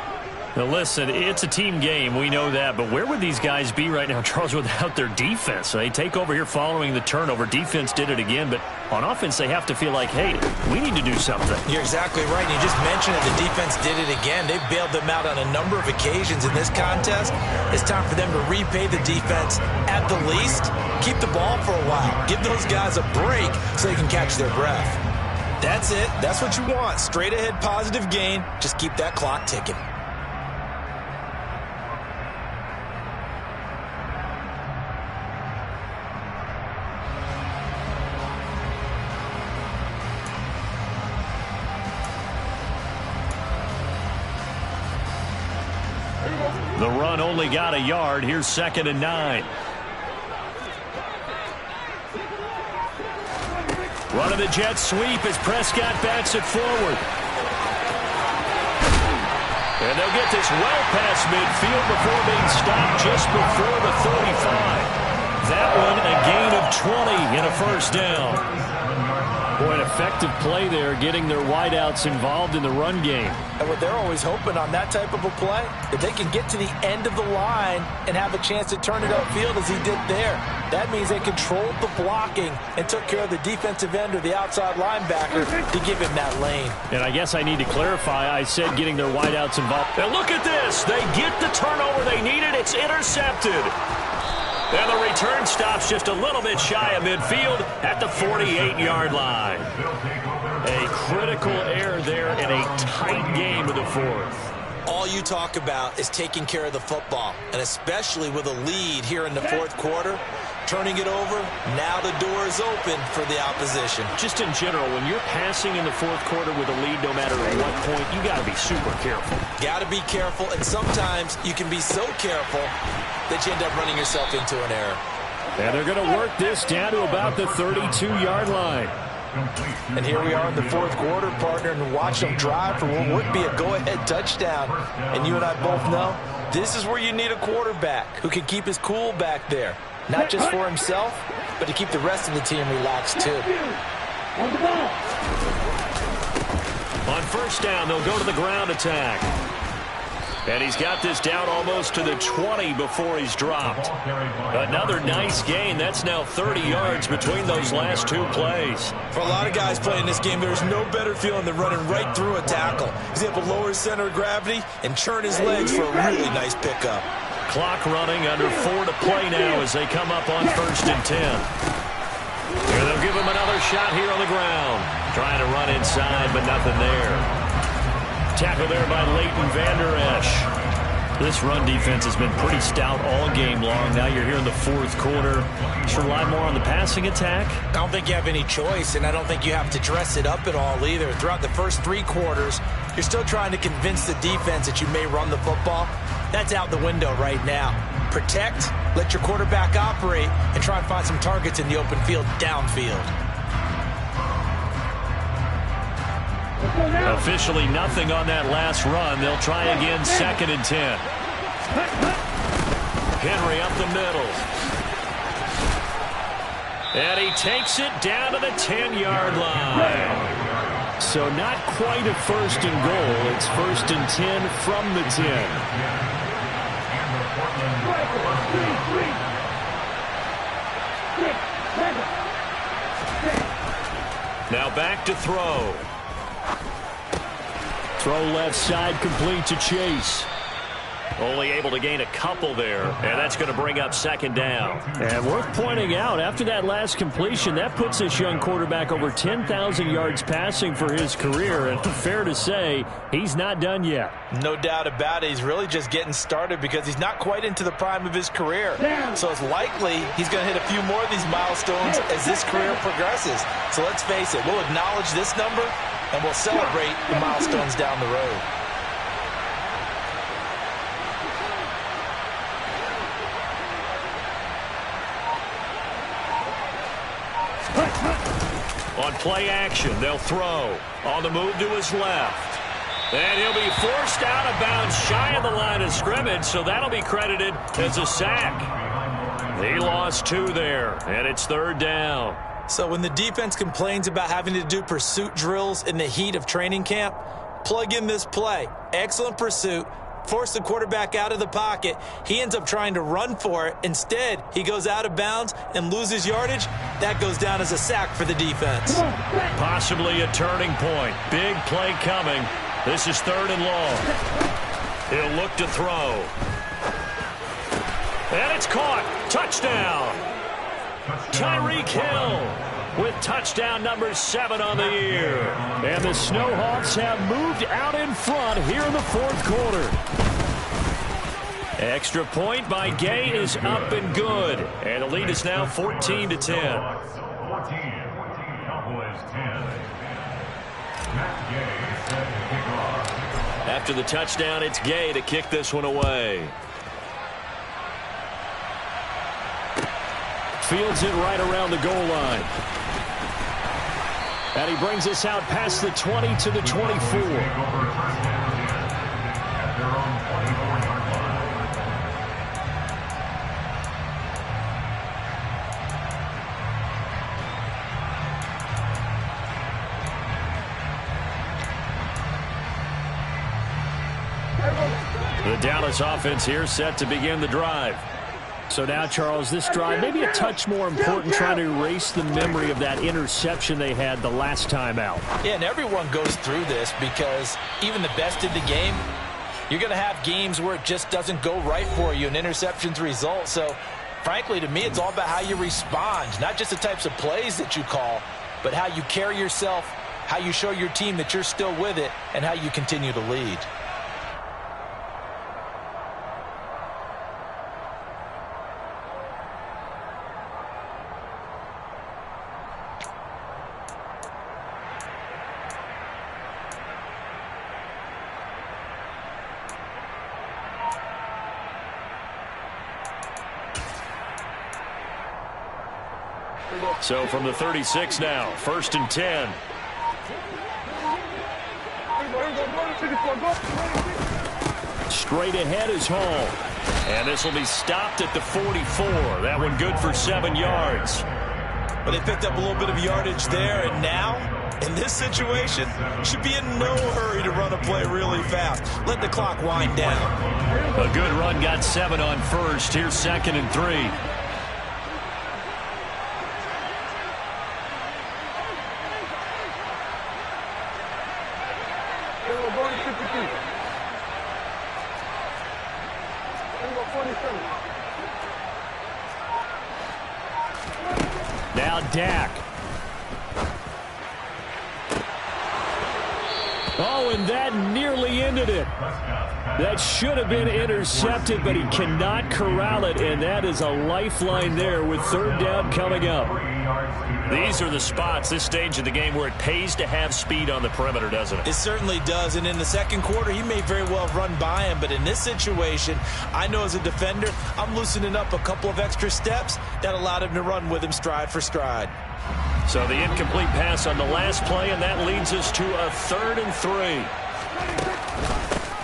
Now, listen, it's a team game. We know that. But where would these guys be right now, Charles, without their defense? They take over here following the turnover. Defense did it again. But on offense, they have to feel like, hey, we need to do something. You're exactly right. You just mentioned it. The defense did it again. They bailed them out on a number of occasions in this contest. It's time for them to repay the defense at the least. Keep the ball for a while. Give those guys a break so they can catch their breath. That's it. That's what you want. Straight ahead positive gain. Just keep that clock ticking. The run only got a yard. Here's 2nd and 9. Running the jet sweep as Prescott backs it forward. And they'll get this well past midfield before being stopped just before the 35. That one a gain of 20 in a first down. Boy, an effective play there, getting their wideouts involved in the run game. And what they're always hoping on that type of a play, if they can get to the end of the line and have a chance to turn it upfield as he did there. That means they controlled the blocking and took care of the defensive end or the outside linebacker to give him that lane. And I guess I need to clarify, I said getting their wideouts involved. And look at this. They get the turnover they needed. It's intercepted. And the return stops just a little bit shy of midfield at the 48-yard line. A critical error there in a tight game of the fourth. All you talk about is taking care of the football, and especially with a lead here in the fourth quarter, turning it over, now the door is open for the opposition. Just in general, when you're passing in the fourth quarter with a lead, no matter at what point, you got to be super careful. Got to be careful, and sometimes you can be so careful that you end up running yourself into an error. And they're going to work this down to about the 32-yard line. And here we are in the fourth quarter, partner, and watch them drive for what would be a go-ahead touchdown. And you and I both know this is where you need a quarterback who can keep his cool back there. Not just for himself, but to keep the rest of the team relaxed too. On first down, they'll go to the ground attack. And he's got this down almost to the 20 before he's dropped. Another nice gain. That's now 30 yards between those last two plays. For a lot of guys playing this game, there's no better feeling than running right through a tackle. He's able to lower his center of gravity and churn his legs for a really nice pickup. Clock running, under 4 to play now as they come up on 1st and 10. Here they'll give him another shot here on the ground. Trying to run inside, but nothing there. Tackle there by Leighton Vander Esch. This run defense has been pretty stout all game long. Now you're here in the fourth quarter. Just rely more on the passing attack. I don't think you have any choice, and I don't think you have to dress it up at all either. Throughout the first 3 quarters, you're still trying to convince the defense that you may run the football. That's out the window right now. Protect, let your quarterback operate, and try and find some targets in the open field downfield. Officially nothing on that last run. They'll try again, 2nd and 10. Henry up the middle. And he takes it down to the 10-yard line. So not quite a 1st and goal. It's 1st and 10 from the 10. Now back to throw. Throw left side, complete to Chase. Only able to gain a couple there, and that's going to bring up 2nd down. And worth pointing out, after that last completion, that puts this young quarterback over 10,000 yards passing for his career, and fair to say, he's not done yet. No doubt about it. He's really just getting started because he's not quite into the prime of his career. So it's likely he's going to hit a few more of these milestones as this career progresses. So let's face it, we'll acknowledge this number, and we'll celebrate the milestones down the road. On play action, they'll throw. On the move to his left. And he'll be forced out of bounds shy of the line of scrimmage, so that'll be credited as a sack. He lost 2 there, and it's 3rd down. So when the defense complains about having to do pursuit drills in the heat of training camp, plug in this play. Excellent pursuit. Force the quarterback out of the pocket. He ends up trying to run for it. Instead, he goes out of bounds and loses yardage. That goes down as a sack for the defense. Possibly a turning point. Big play coming. This is 3rd and long. He'll look to throw. And it's caught. Touchdown. Tyreek Hill with touchdown number 7 on the year. And the Snowhawks have moved out in front here in the 4th quarter. Extra point by Gay is up and good. And the lead is now 14 to 10. 14, Cowboys 10. Matt Gay set to kick off. After the touchdown, it's Gay to kick this one away. Fields it right around the goal line. And he brings us out past the 20 to the 24. The Dallas offense here set to begin the drive. So now, Charles, this drive maybe a touch more important, trying to erase the memory of that interception they had the last time out. Yeah, and everyone goes through this because even the best in the game, you're going to have games where it just doesn't go right for you, and interceptions result. So, frankly, to me, it's all about how you respond, not just the types of plays that you call, but how you carry yourself, how you show your team that you're still with it, and how you continue to lead. So from the 36 now, 1st and 10. Straight ahead is Hall. And this will be stopped at the 44. That one good for 7 yards. But they picked up a little bit of yardage there, and now, in this situation, should be in no hurry to run a play really fast. Let the clock wind down. A good run got 7 on 1st. Here's 2nd and 3. Now Dak. Oh, and that nearly ended it. That should have been intercepted, but he cannot corral it, and that is a lifeline there with 3rd down coming up. yards to go. These are the spots, this stage of the game, where it pays to have speed on the perimeter, doesn't it? It certainly does, and in the second quarter, he may very well run by him, but in this situation, I know as a defender, I'm loosening up a couple of extra steps that allowed him to run with him stride for stride. So the incomplete pass on the last play, and that leads us to a 3rd and 3.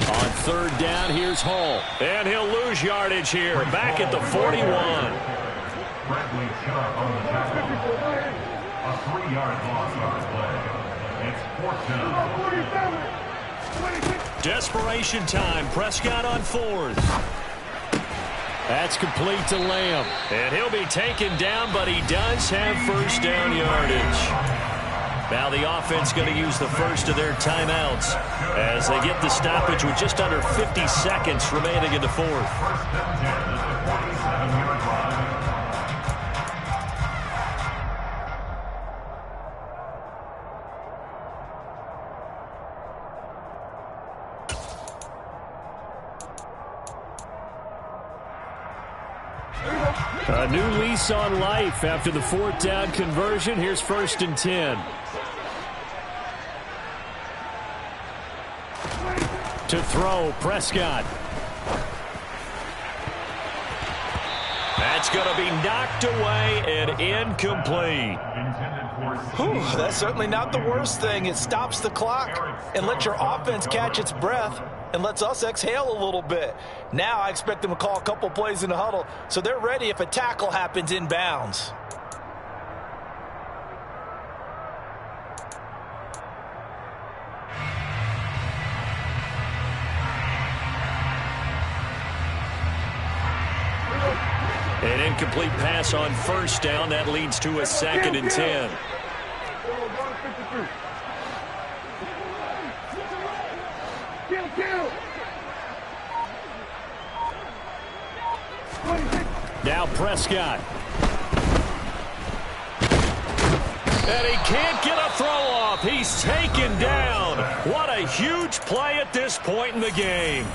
On 3rd down, here's Hall. And he'll lose yardage here, back at the 41. Bradley Chubb on the tackle. A 3-yard loss on the play. It's 4th down. Desperation time. Prescott on 4th. That's complete to Lamb. And he'll be taken down, but he does have 1st down yardage. Now the offense going to use the first of their timeouts as they get the stoppage with just under 50 seconds remaining in the 4th. 1st and 10 at the 47-yard line. A new lease on life after the 4th down conversion. Here's 1st and 10. To throw, Prescott. That's going to be knocked away and incomplete. That's certainly not the worst thing. It stops the clock and lets your offense catch its breath and lets us exhale a little bit. Now I expect them to call a couple plays in the huddle so they're ready if a tackle happens inbounds. An incomplete pass on 1st down. That leads to a 2nd and 10. Now Prescott. And he can't get a throw off. He's taken down. What a huge play at this point in the game.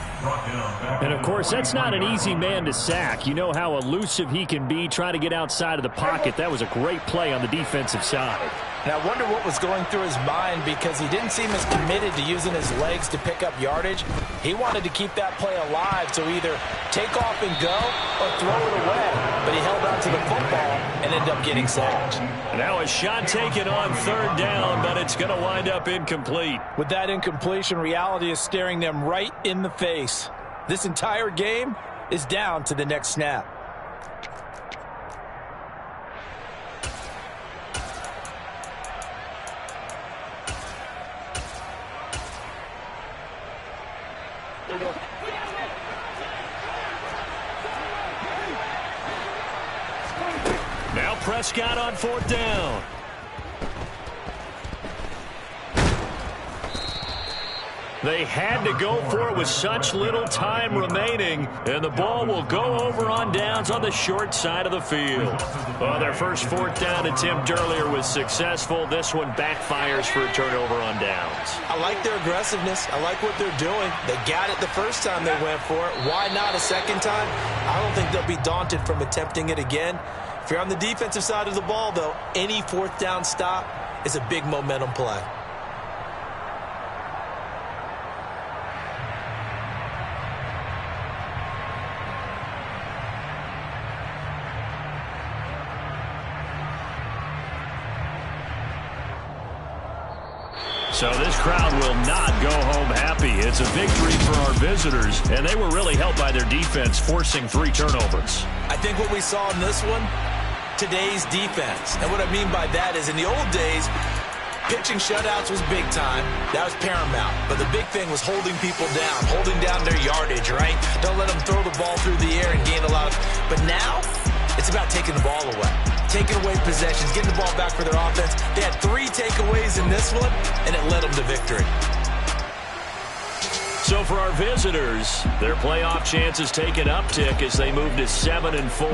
And, of course, that's not an easy man to sack. You know how elusive he can be, trying to get outside of the pocket. That was a great play on the defensive side. And I wonder what was going through his mind because he didn't seem as committed to using his legs to pick up yardage. He wanted to keep that play alive, so either take off and go or throw it away. But he held on to the football and ended up getting sacked. Now a shot taken on 3rd down, but it's going to wind up incomplete. With that incompletion, reality is staring them right in the face. This entire game is down to the next snap. Now Prescott on 4th down. They had to go for it with such little time remaining, and the ball will go over on downs on the short side of the field. Well, their first 4th down attempt earlier was successful. This one backfires for a turnover on downs. I like their aggressiveness. I like what they're doing. They got it the first time they went for it. Why not a second time? I don't think they'll be daunted from attempting it again. If you're on the defensive side of the ball, though, any 4th down stop is a big momentum play. So this crowd will not go home happy. It's a victory for our visitors, and they were really helped by their defense, forcing 3 turnovers. I think what we saw in this one, today's defense. And what I mean by that is in the old days, pitching shutouts was big time. That was paramount. But the big thing was holding people down, holding down their yardage, right? Don't let them throw the ball through the air and gain a lot of... But now, it's about taking the ball away. Taking away possessions, getting the ball back for their offense. They had 3 takeaways in this one, and it led them to victory. So for our visitors, their playoff chances take an uptick as they move to 7-4.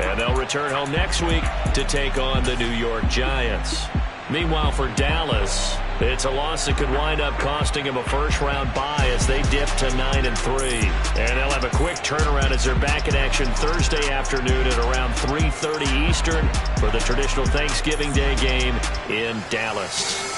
And they'll return home next week to take on the New York Giants. Meanwhile, for Dallas, It's a loss that could wind up costing him a first-round bye as they dip to 9-3. And they'll have a quick turnaround as they're back in action Thursday afternoon at around 3:30 Eastern for the traditional Thanksgiving Day game in Dallas.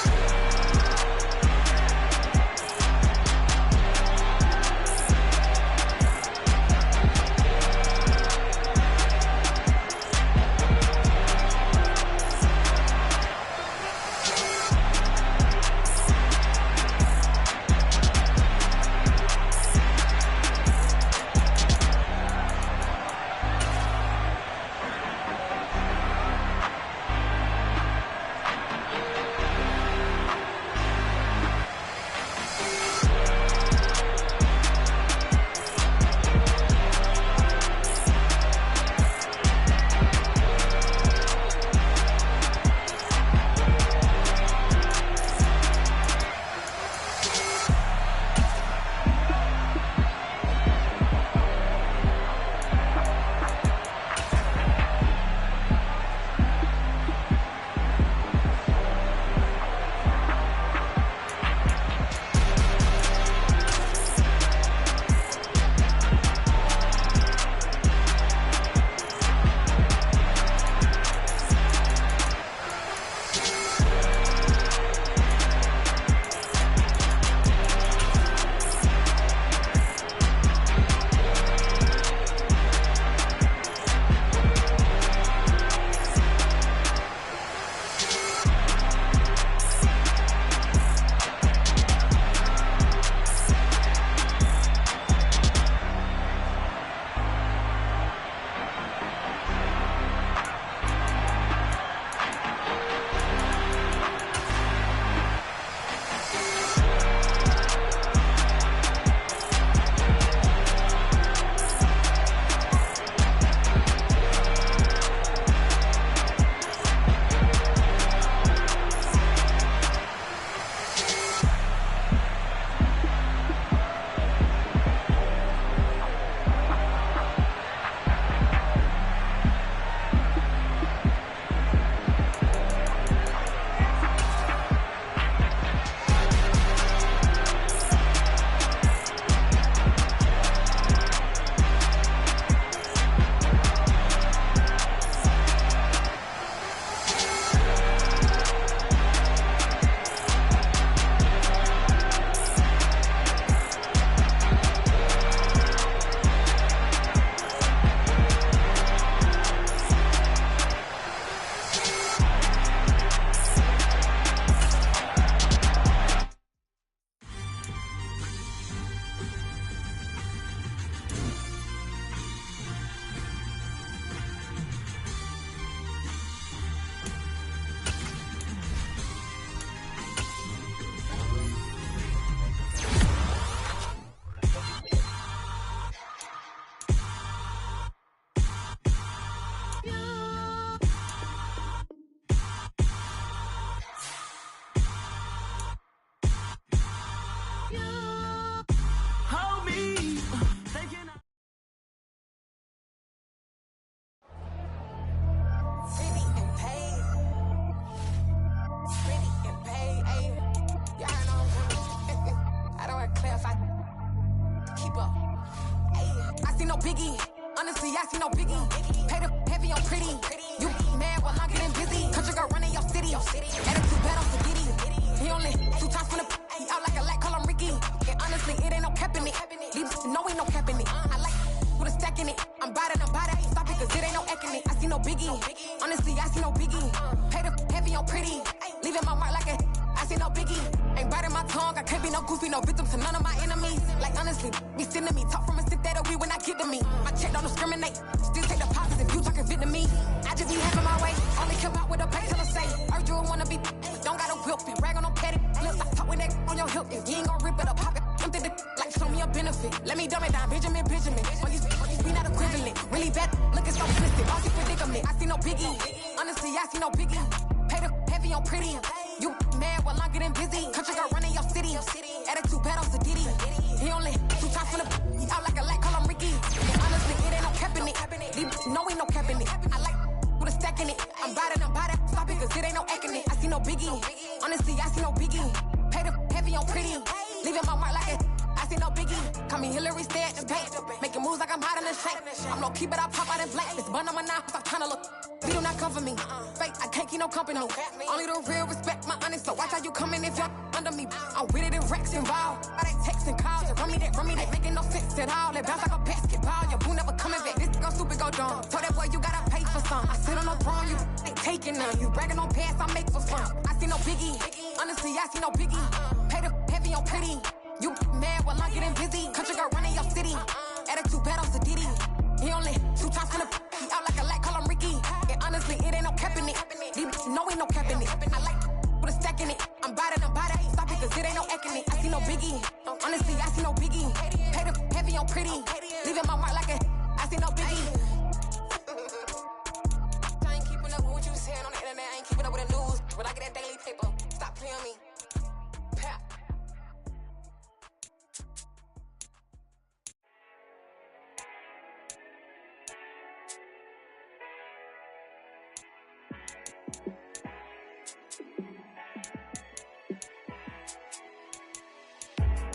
Biggie, honestly, I see no biggie. Pay the heavy on pretty. You mad while I'm getting busy. Country girl running your city. Attitude bad on Sagitty. He only 2 times from the he out like a light, call him Ricky. And honestly, it ain't no cap in it. Leave no ain't no cap in it. I like with a stack in it. I'm bad. Stop it, cause it ain't no acting it. I see no biggie. Honestly, I see no biggie. Pay the heavy on pretty. Leaving my mark like a I see no biggie. Ain't biting my tongue. I can't be no goofy, no victim to none of my enemies. Like honestly, be sending me talk from a stick that'll be when I get to me. My check don't discriminate. Still take the positive. You talking Vietnamese. I just be having my way. Only come out with a pay till I say. Urge you wanna be. Don't gotta whip it. Rag on no petty. Flips. I talk with that on your hip. If you ain't gon' rip it up, pop it. Empty the like show me a benefit. Let me dumb it down. Benjamin. We not equivalent. Really bad. Looking so twisted. Bossy predicament. I see no biggie. Honestly, I see no biggie. Pay the heavy on pretty. You mad while I'm getting busy. Country girl running your city. Attitude bad on Sagitty. He only 2 times from the he out like a light, call him Ricky. And honestly, it ain't no cap in it. No ain't no cap in it. I like with a stack in it. I'm bad. Stop it, cause it ain't no acting it. I see no no biggie. Honestly, I see no biggie. Pay the heavy on pretty. Leaving my mark like it. I see no biggie. Call me Hillary, stay at the bank. Making moves like I'm hot in the shank. I'm low key, but I pop out in blank. This bun on my knife, I'm tryna look. We do not come for me. Fake, I can't keep no company. Only the real respect my honest. So watch how you coming if y'all under me. I'm with it in Rex involved. All they text and calls. Run me that making no sense at all. They bounce like a basketball. Your boo never coming back. This go stupid, go dumb. Told that boy you gotta pay for some. I sit on no throne, you ain't taking none. You bragging on past, I make for fun. I see no biggie. Honestly, I see no biggie. Pay the heavy on pretty. You mad while I'm getting busy. Country girl running your city. Attitude bad on Diddy. He only 2 times from the he out like a light, call him Ricky. And honestly, it ain't no cap in it. These no ain't no cap in it. I like with a stack in it. I'm bad at stop it, cause it ain't no acting it. I see no biggie. Honestly, I see no biggie. Pay the heavy on pretty. Leaving my mark like a I see no biggie. I ain't keeping up with what you saying on the internet. I ain't keeping up with the news. When I get that daily paper, stop playing me. Pap.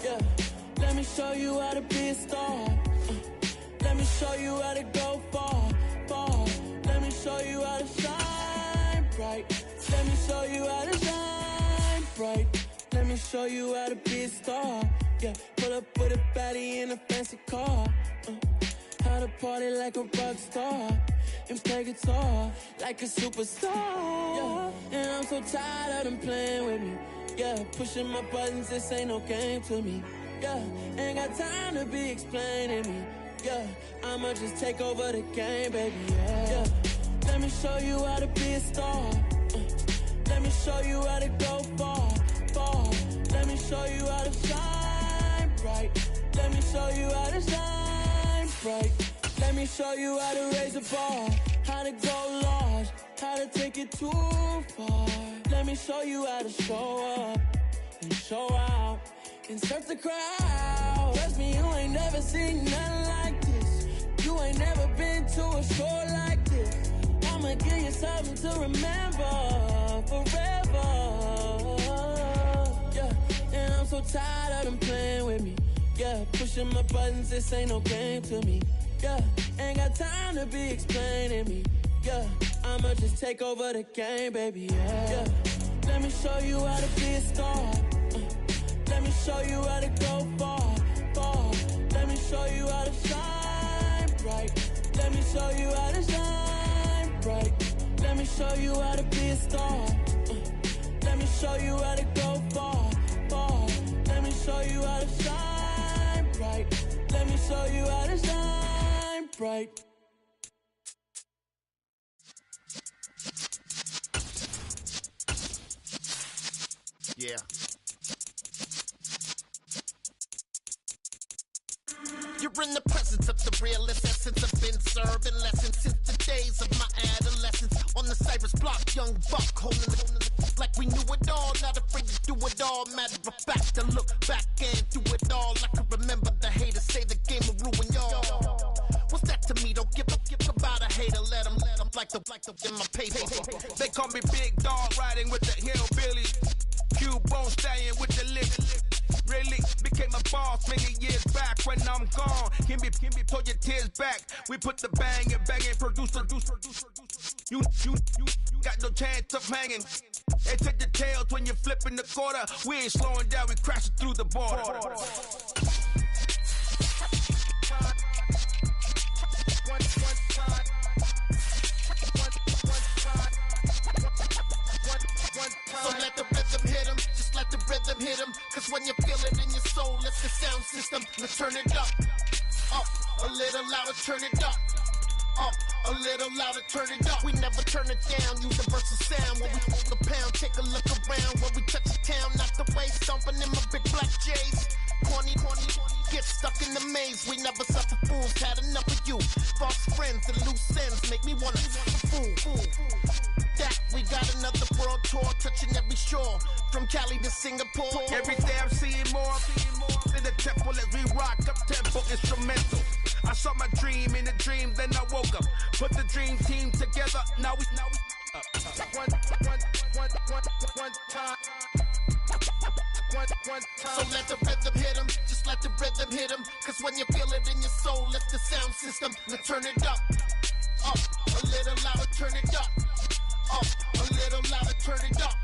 Yeah, let me show you how to be a star. Let me show you how to go far, far. Let me show you how to shine bright. Let me show you how to shine bright. Let me show you how to be a star. Yeah, pull up with a baddie in a fancy car. How to party like a rock star and play guitar like a superstar. Yeah, and I'm so tired of them playing with me. Yeah, pushing my buttons, this ain't no game to me. Yeah, ain't got time to be explaining me. Yeah, I'ma just take over the game, baby. Yeah, let me show you how to be a star. Let me show you how to go far, far. Let me show you how to shine bright. Let me show you how to shine bright. Let me show you how to raise a bar, how to go large, how to take it too far. Let me show you how to show up and show out and surf the crowd. Trust me, you ain't never seen nothing like this. You ain't never been to a show like this. I'ma give you something to remember forever. Yeah, and I'm so tired of them playing with me. Yeah, pushing my buttons, this ain't no game to me. Yeah, ain't got time to be explaining me. Yeah, I'ma just take over the game, baby. Yeah, let me show you how to be a star. Let me show you how to go far, far. Let me show you how to shine bright. Let me show you how to shine bright. Let me show you how to be a star. Let me show you how to go far, far. Let me show you how to shine bright. Let me show you how to shine bright. Yeah. You're in the presence of the realest essence. I've been serving lessons since the days of my adolescence. On the Cypress block, young buck holding it like we knew it all. Not afraid to do it all. Matter of fact, to look back and do it all. I can remember the haters say the game will ruin y'all. What's that to me? Don't give about a hater. Let them like the in my paper. They call me Big Dog, riding with the hillbillies. Q-Bone stallion with the lip. Really became a boss many years back. When I'm gone, can be pull your tears back. We put the bang and producer. You got no chance of hanging. They take the tails when you're flipping the quarter. We ain't slowing down, we crashing through the border. So let the rhythm hit him, just let the rhythm hit him. Cause when you feel it in your soul, it's the sound system. Let's turn it up, a little louder, turn it up. A little louder, turn it up. We never turn it down, universal sound. When we hold the pound, take a look around. When we touch the town, not the way, stomping in my big black J's. Corny, get stuck in the maze. We never suffer fools, had enough of you. False friends and loose ends make me wanna fool. That we got another world tour, touching every shore, from Cali to Singapore. Every day I'm seeing more in the temple as we rock up tempo instrumental. I saw my dream in a dream, then I woke up. Put the dream team together, now we So let the rhythm hit him, just let the rhythm hit him. Cause when you feel it in your soul, lift the sound system. Now turn it up, a little louder, turn it up, a little louder, turn it up.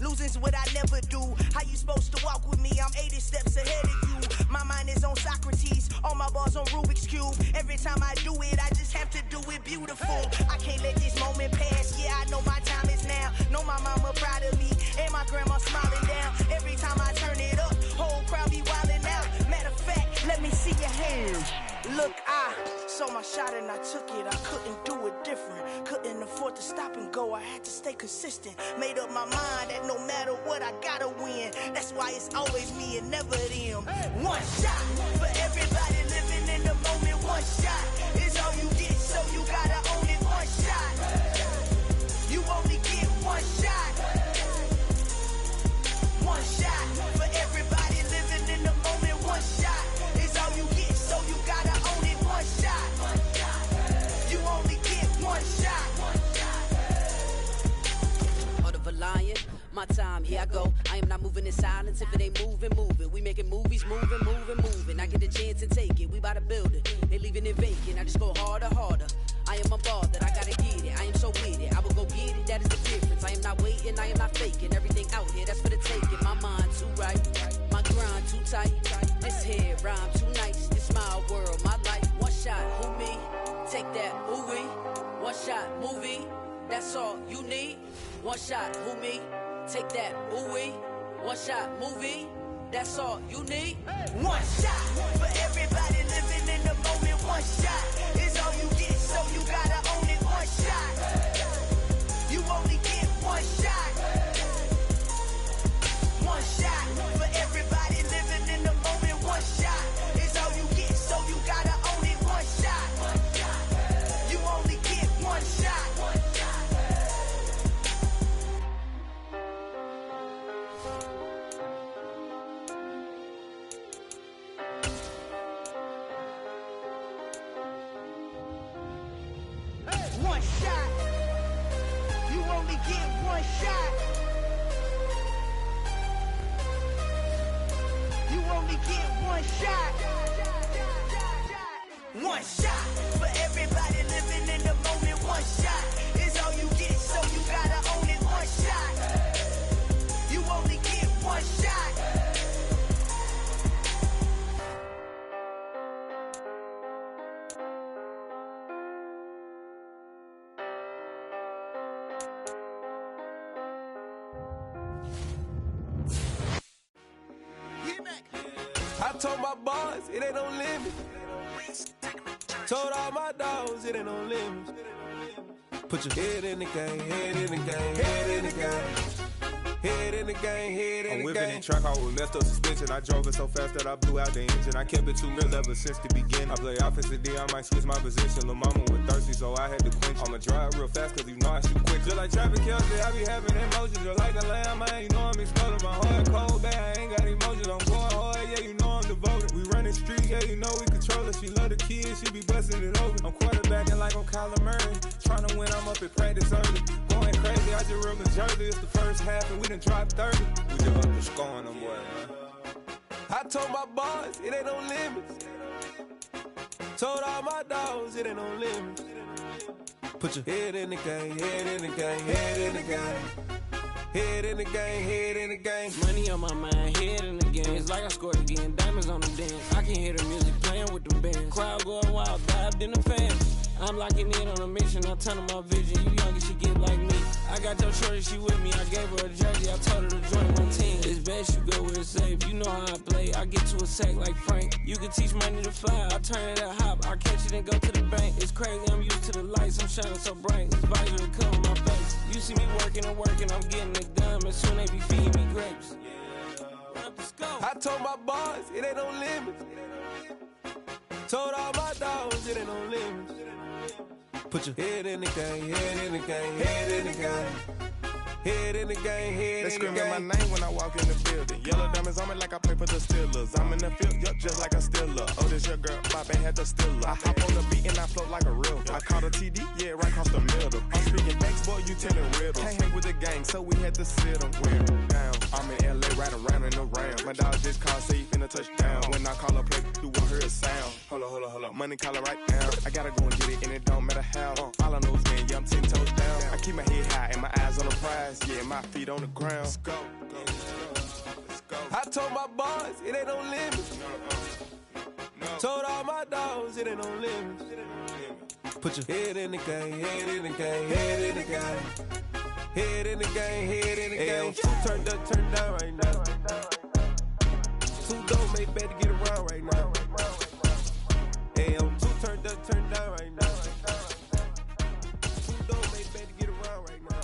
Losing's what I never do. How you supposed to walk with me? I'm 80 steps ahead of you. My mind is on Socrates, all my bars on Rubik's Cube. Every time I do it, I just have to do it beautiful. I can't let this moment pass. Yeah, I know my time is now. Know my mama proud of me, and my grandma smiling down. Every time I turn it up, whole crowd be wildin' out. Matter of fact, let me see your hands. Look, I saw my shot and I took it. I couldn't do it different. Couldn't afford to stop and go. I had to stay consistent. Made up my mind that no matter what, I gotta win. That's why it's always me and never them. One shot for everybody living in the moment. One shot is all you get, so you gotta own it. One shot. You only get one shot. One shot for everybody living in the moment. One shot is all you get, so you gotta own it. One shot. You only get one shot. Heart of a lion, my time, here I go. I am not moving in silence. If it ain't moving, move it. We making movies, moving, moving, moving. I get a chance to take it. We bout to build it. They leaving it vacant. I just go harder, harder. I am a ball that I gotta get it. I am so with it. I will go get it. That is the difference. I am not waiting. I am not faking. Everything out here, that's for the taking. My mind too right. My grind too tight. This here rhyme too nice. This my world, my life. One shot, who me? Take that, who we? One shot, movie. That's all you need. One shot, who me? Take that, ooh wee. One shot, movie. That's all you need. One shot for everybody living in the moment. One shot is all you get, so you gotta own it. One shot. You only get one shot. One shot for everybody living in the moment. One shot is all you get, so you gotta own it. One shot. You only get one shot. One shot. You only get one shot. You only get one shot. One shot for everybody living in the moment. One shot is all you get, so you gotta own it. One shot. You only get one shot. I told my boys it ain't no limit. Told all my dogs it ain't no limit. Put your head in the game, head in the game, head in the game. Head in the game, head in the game. I'm whipping in track, I was left up suspension. I drove it so fast that I blew out the engine. I kept it too real ever since the beginning. I play offensive D, I might switch my position. Lil' mama was thirsty, so I had to quench. I'ma drive real fast, cause you know I shoot quick. Just like traffic Kelsey, I be having emotions. Just like a lamb, man, you know I'm exploding. My heart cold, bad, I ain't got emotions. I'm going hard, yeah, you know I'm devoted. We running street, yeah, you know we control it. She love the kids, she be busting it open. I'm quarterbacking like I'm Kyler Murray. Trying to win, I'm up at practice early. Going crazy, I just ripped the jersey. It's the first half, and we done dropped 30. We just up the score on them boys, man. I told my boys it ain't no limits. Told all my dogs it ain't no limits. Put your head in the game, head in the game, head in the game. Head in the game, head in the game. Money on my mind, head in the game. It's like I scored again, diamonds on the dance. I can hear the music playing with the bands. Crowd going wild, dived in the fans. I'm locking in on a mission, I turn on my vision. You young and she get like me. I got your shorty, she with me. I gave her a jersey, I told her to join my team. It's best you go where it's safe. You know how I play. I get to a sack like Frank. You can teach money to fly. I turn it a hop. I catch it and go to the bank. It's crazy. I'm used to the lights. I'm shining so bright. This visor to cover my face. You see me working and working. I'm getting it done. And soon they be feeding me grapes. I told my boys it ain't no limits. Told all my dogs it ain't no limits. Put your head in the game, head in the game, head in the game. Head in the game, head they in the game. They screaming my name when I walk in the building. Yellow diamonds on me like I play for the Steelers. I'm in the field, yup, just like a Steeler. Oh, this your girl, Bobby had the Steeler. I hop on the beat and I float like a river. I caught a TD, yeah, right across the middle. I'm speaking facts, boy, you telling riddles. Can't hang with the gang, so we had to sit them down. I'm in LA, right around and around. My dog just called, say he finna touchdown. When I call a play, you won't hear a sound. Hold up, money calling right now. I gotta go and get it, and it don't matter how. All I know is win, yeah, I'm 10 toes down. I keep my head high and my eyes on the prize. Yeah, my feet on the ground. Let's go. I told my boys it ain't no limits. Told all my dogs it ain't no limits. Put your head in the game, head in the game, head in the game. Head in the game, head in the game. Two turned up, turned down right now. Two don't make better get around right now. Hey, I'm two turned up, turned down right now. Two don't make better get around right now.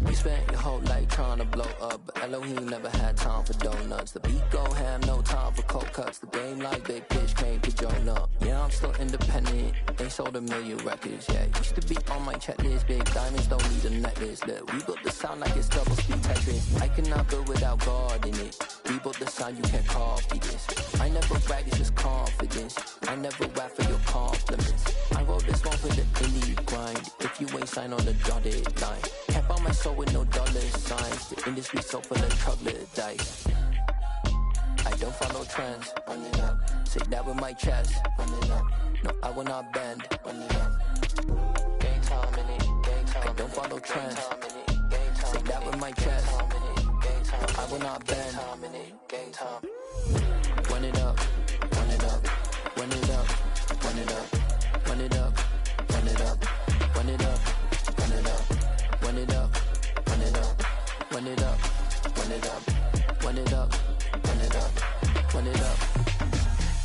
You spent your whole life trying to blow up, but Elohim never had time for donuts. The beat go ham, no time for cold cuts. The game like big pitch came to Jonah. Yeah, I'm still independent, ain't sold a million records yet. Used to be on my checklist, big diamonds don't need a necklace. Look, we built the sound like it's double speed Tetris. I cannot build without God in it. We built the sound, you can't copy this. I never brag, it's just confidence. I never rap for your compliments. I wrote this one for the indie grind. If you ain't signed on the dotted line, can't buy my soul with no dollar signs. The industry so full of chocolate dice. I don't follow trends. Run it up. Say that with my chest. Run it up. No, I will not bend. Run it up. Game time in it. Game time. I don't follow trends. Say that with my chest. No, I will not bend. Game time. Run it up. Run it up. Run it up. Run it up. Run it up. Run it up. Run it up. Run it up. Run it up. Run it up. Run it up. Run it up. Run it up. Run it up. Run it up.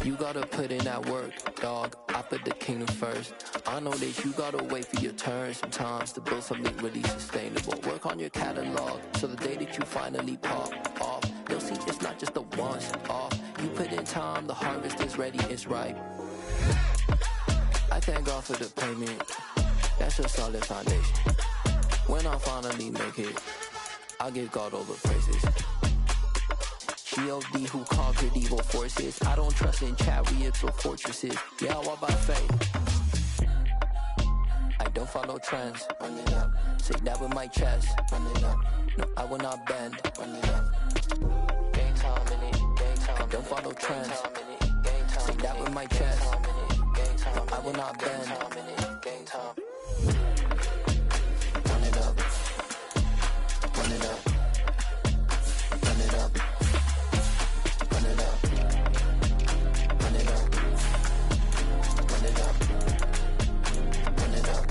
You gotta put in that work, dog. I put the kingdom first. I know that you gotta wait for your turn sometimes to build something really sustainable. Work on your catalog, so the day that you finally pop off, you'll see it's not just a once off. You put in time, the harvest is ready, it's ripe. I thank God for the payment. That's a solid foundation. When I finally make it, I'll give God all the praises. G.O.D. who conquered evil forces. I don't trust in chariots or fortresses. Yeah, I walk by faith. I don't follow trends. Run it up. Say that with my chest. Run it up. No, I will not bend. Run it up. Game time in it. Game time. I don't follow trends. Say that with my chest. No, I will not bend. Game time. Run it up. Run it up. Run it up. Run it up. Run it up. Run it up. Run it up.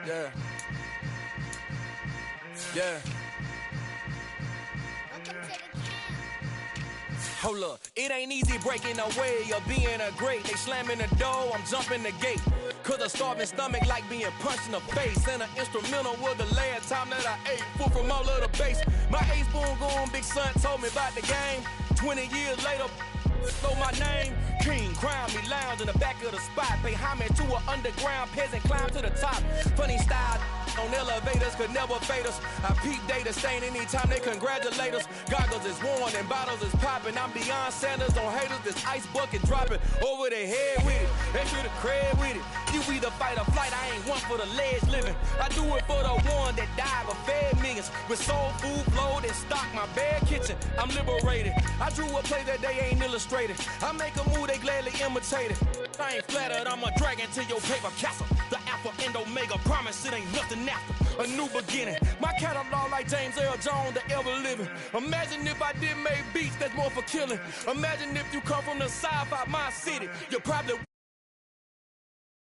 Yeah. Yeah. Hold up, it ain't easy breaking away or being a great. They slamming the door, I'm jumping the gate. Cause a starving stomach like being punched in the face. And an instrumental was the last time that I ate. Food from all of the bass. My ace boom goon, big son told me about the game. 20 years later, know my name. King, crown me, lounge in the back of the spot. Pay homage to an underground peasant, climb to the top. Funny style on elevators could never fade us. I peep data stain anytime they congratulate us. Goggles is worn and bottles is popping. I'm beyond Sanders on haters, this ice bucket dropping over their head with it. They should have cred with it. You either fight or flight, I ain't one for the ledge living. I do it for the one that died but fed millions. With soul food flowed and stocked my bare kitchen. I'm liberated. I drew a play that they ain't illustrated. I make a move, they gladly imitate it. I ain't flattered, I'm a dragon to your paper castle. The Alpha and Omega, promise it ain't nothing after. A new beginning. My catalog like James Earl Jones, the ever living. Imagine if I did make beats that's more for killing. Imagine if you come from the sci-fi, my city. You probably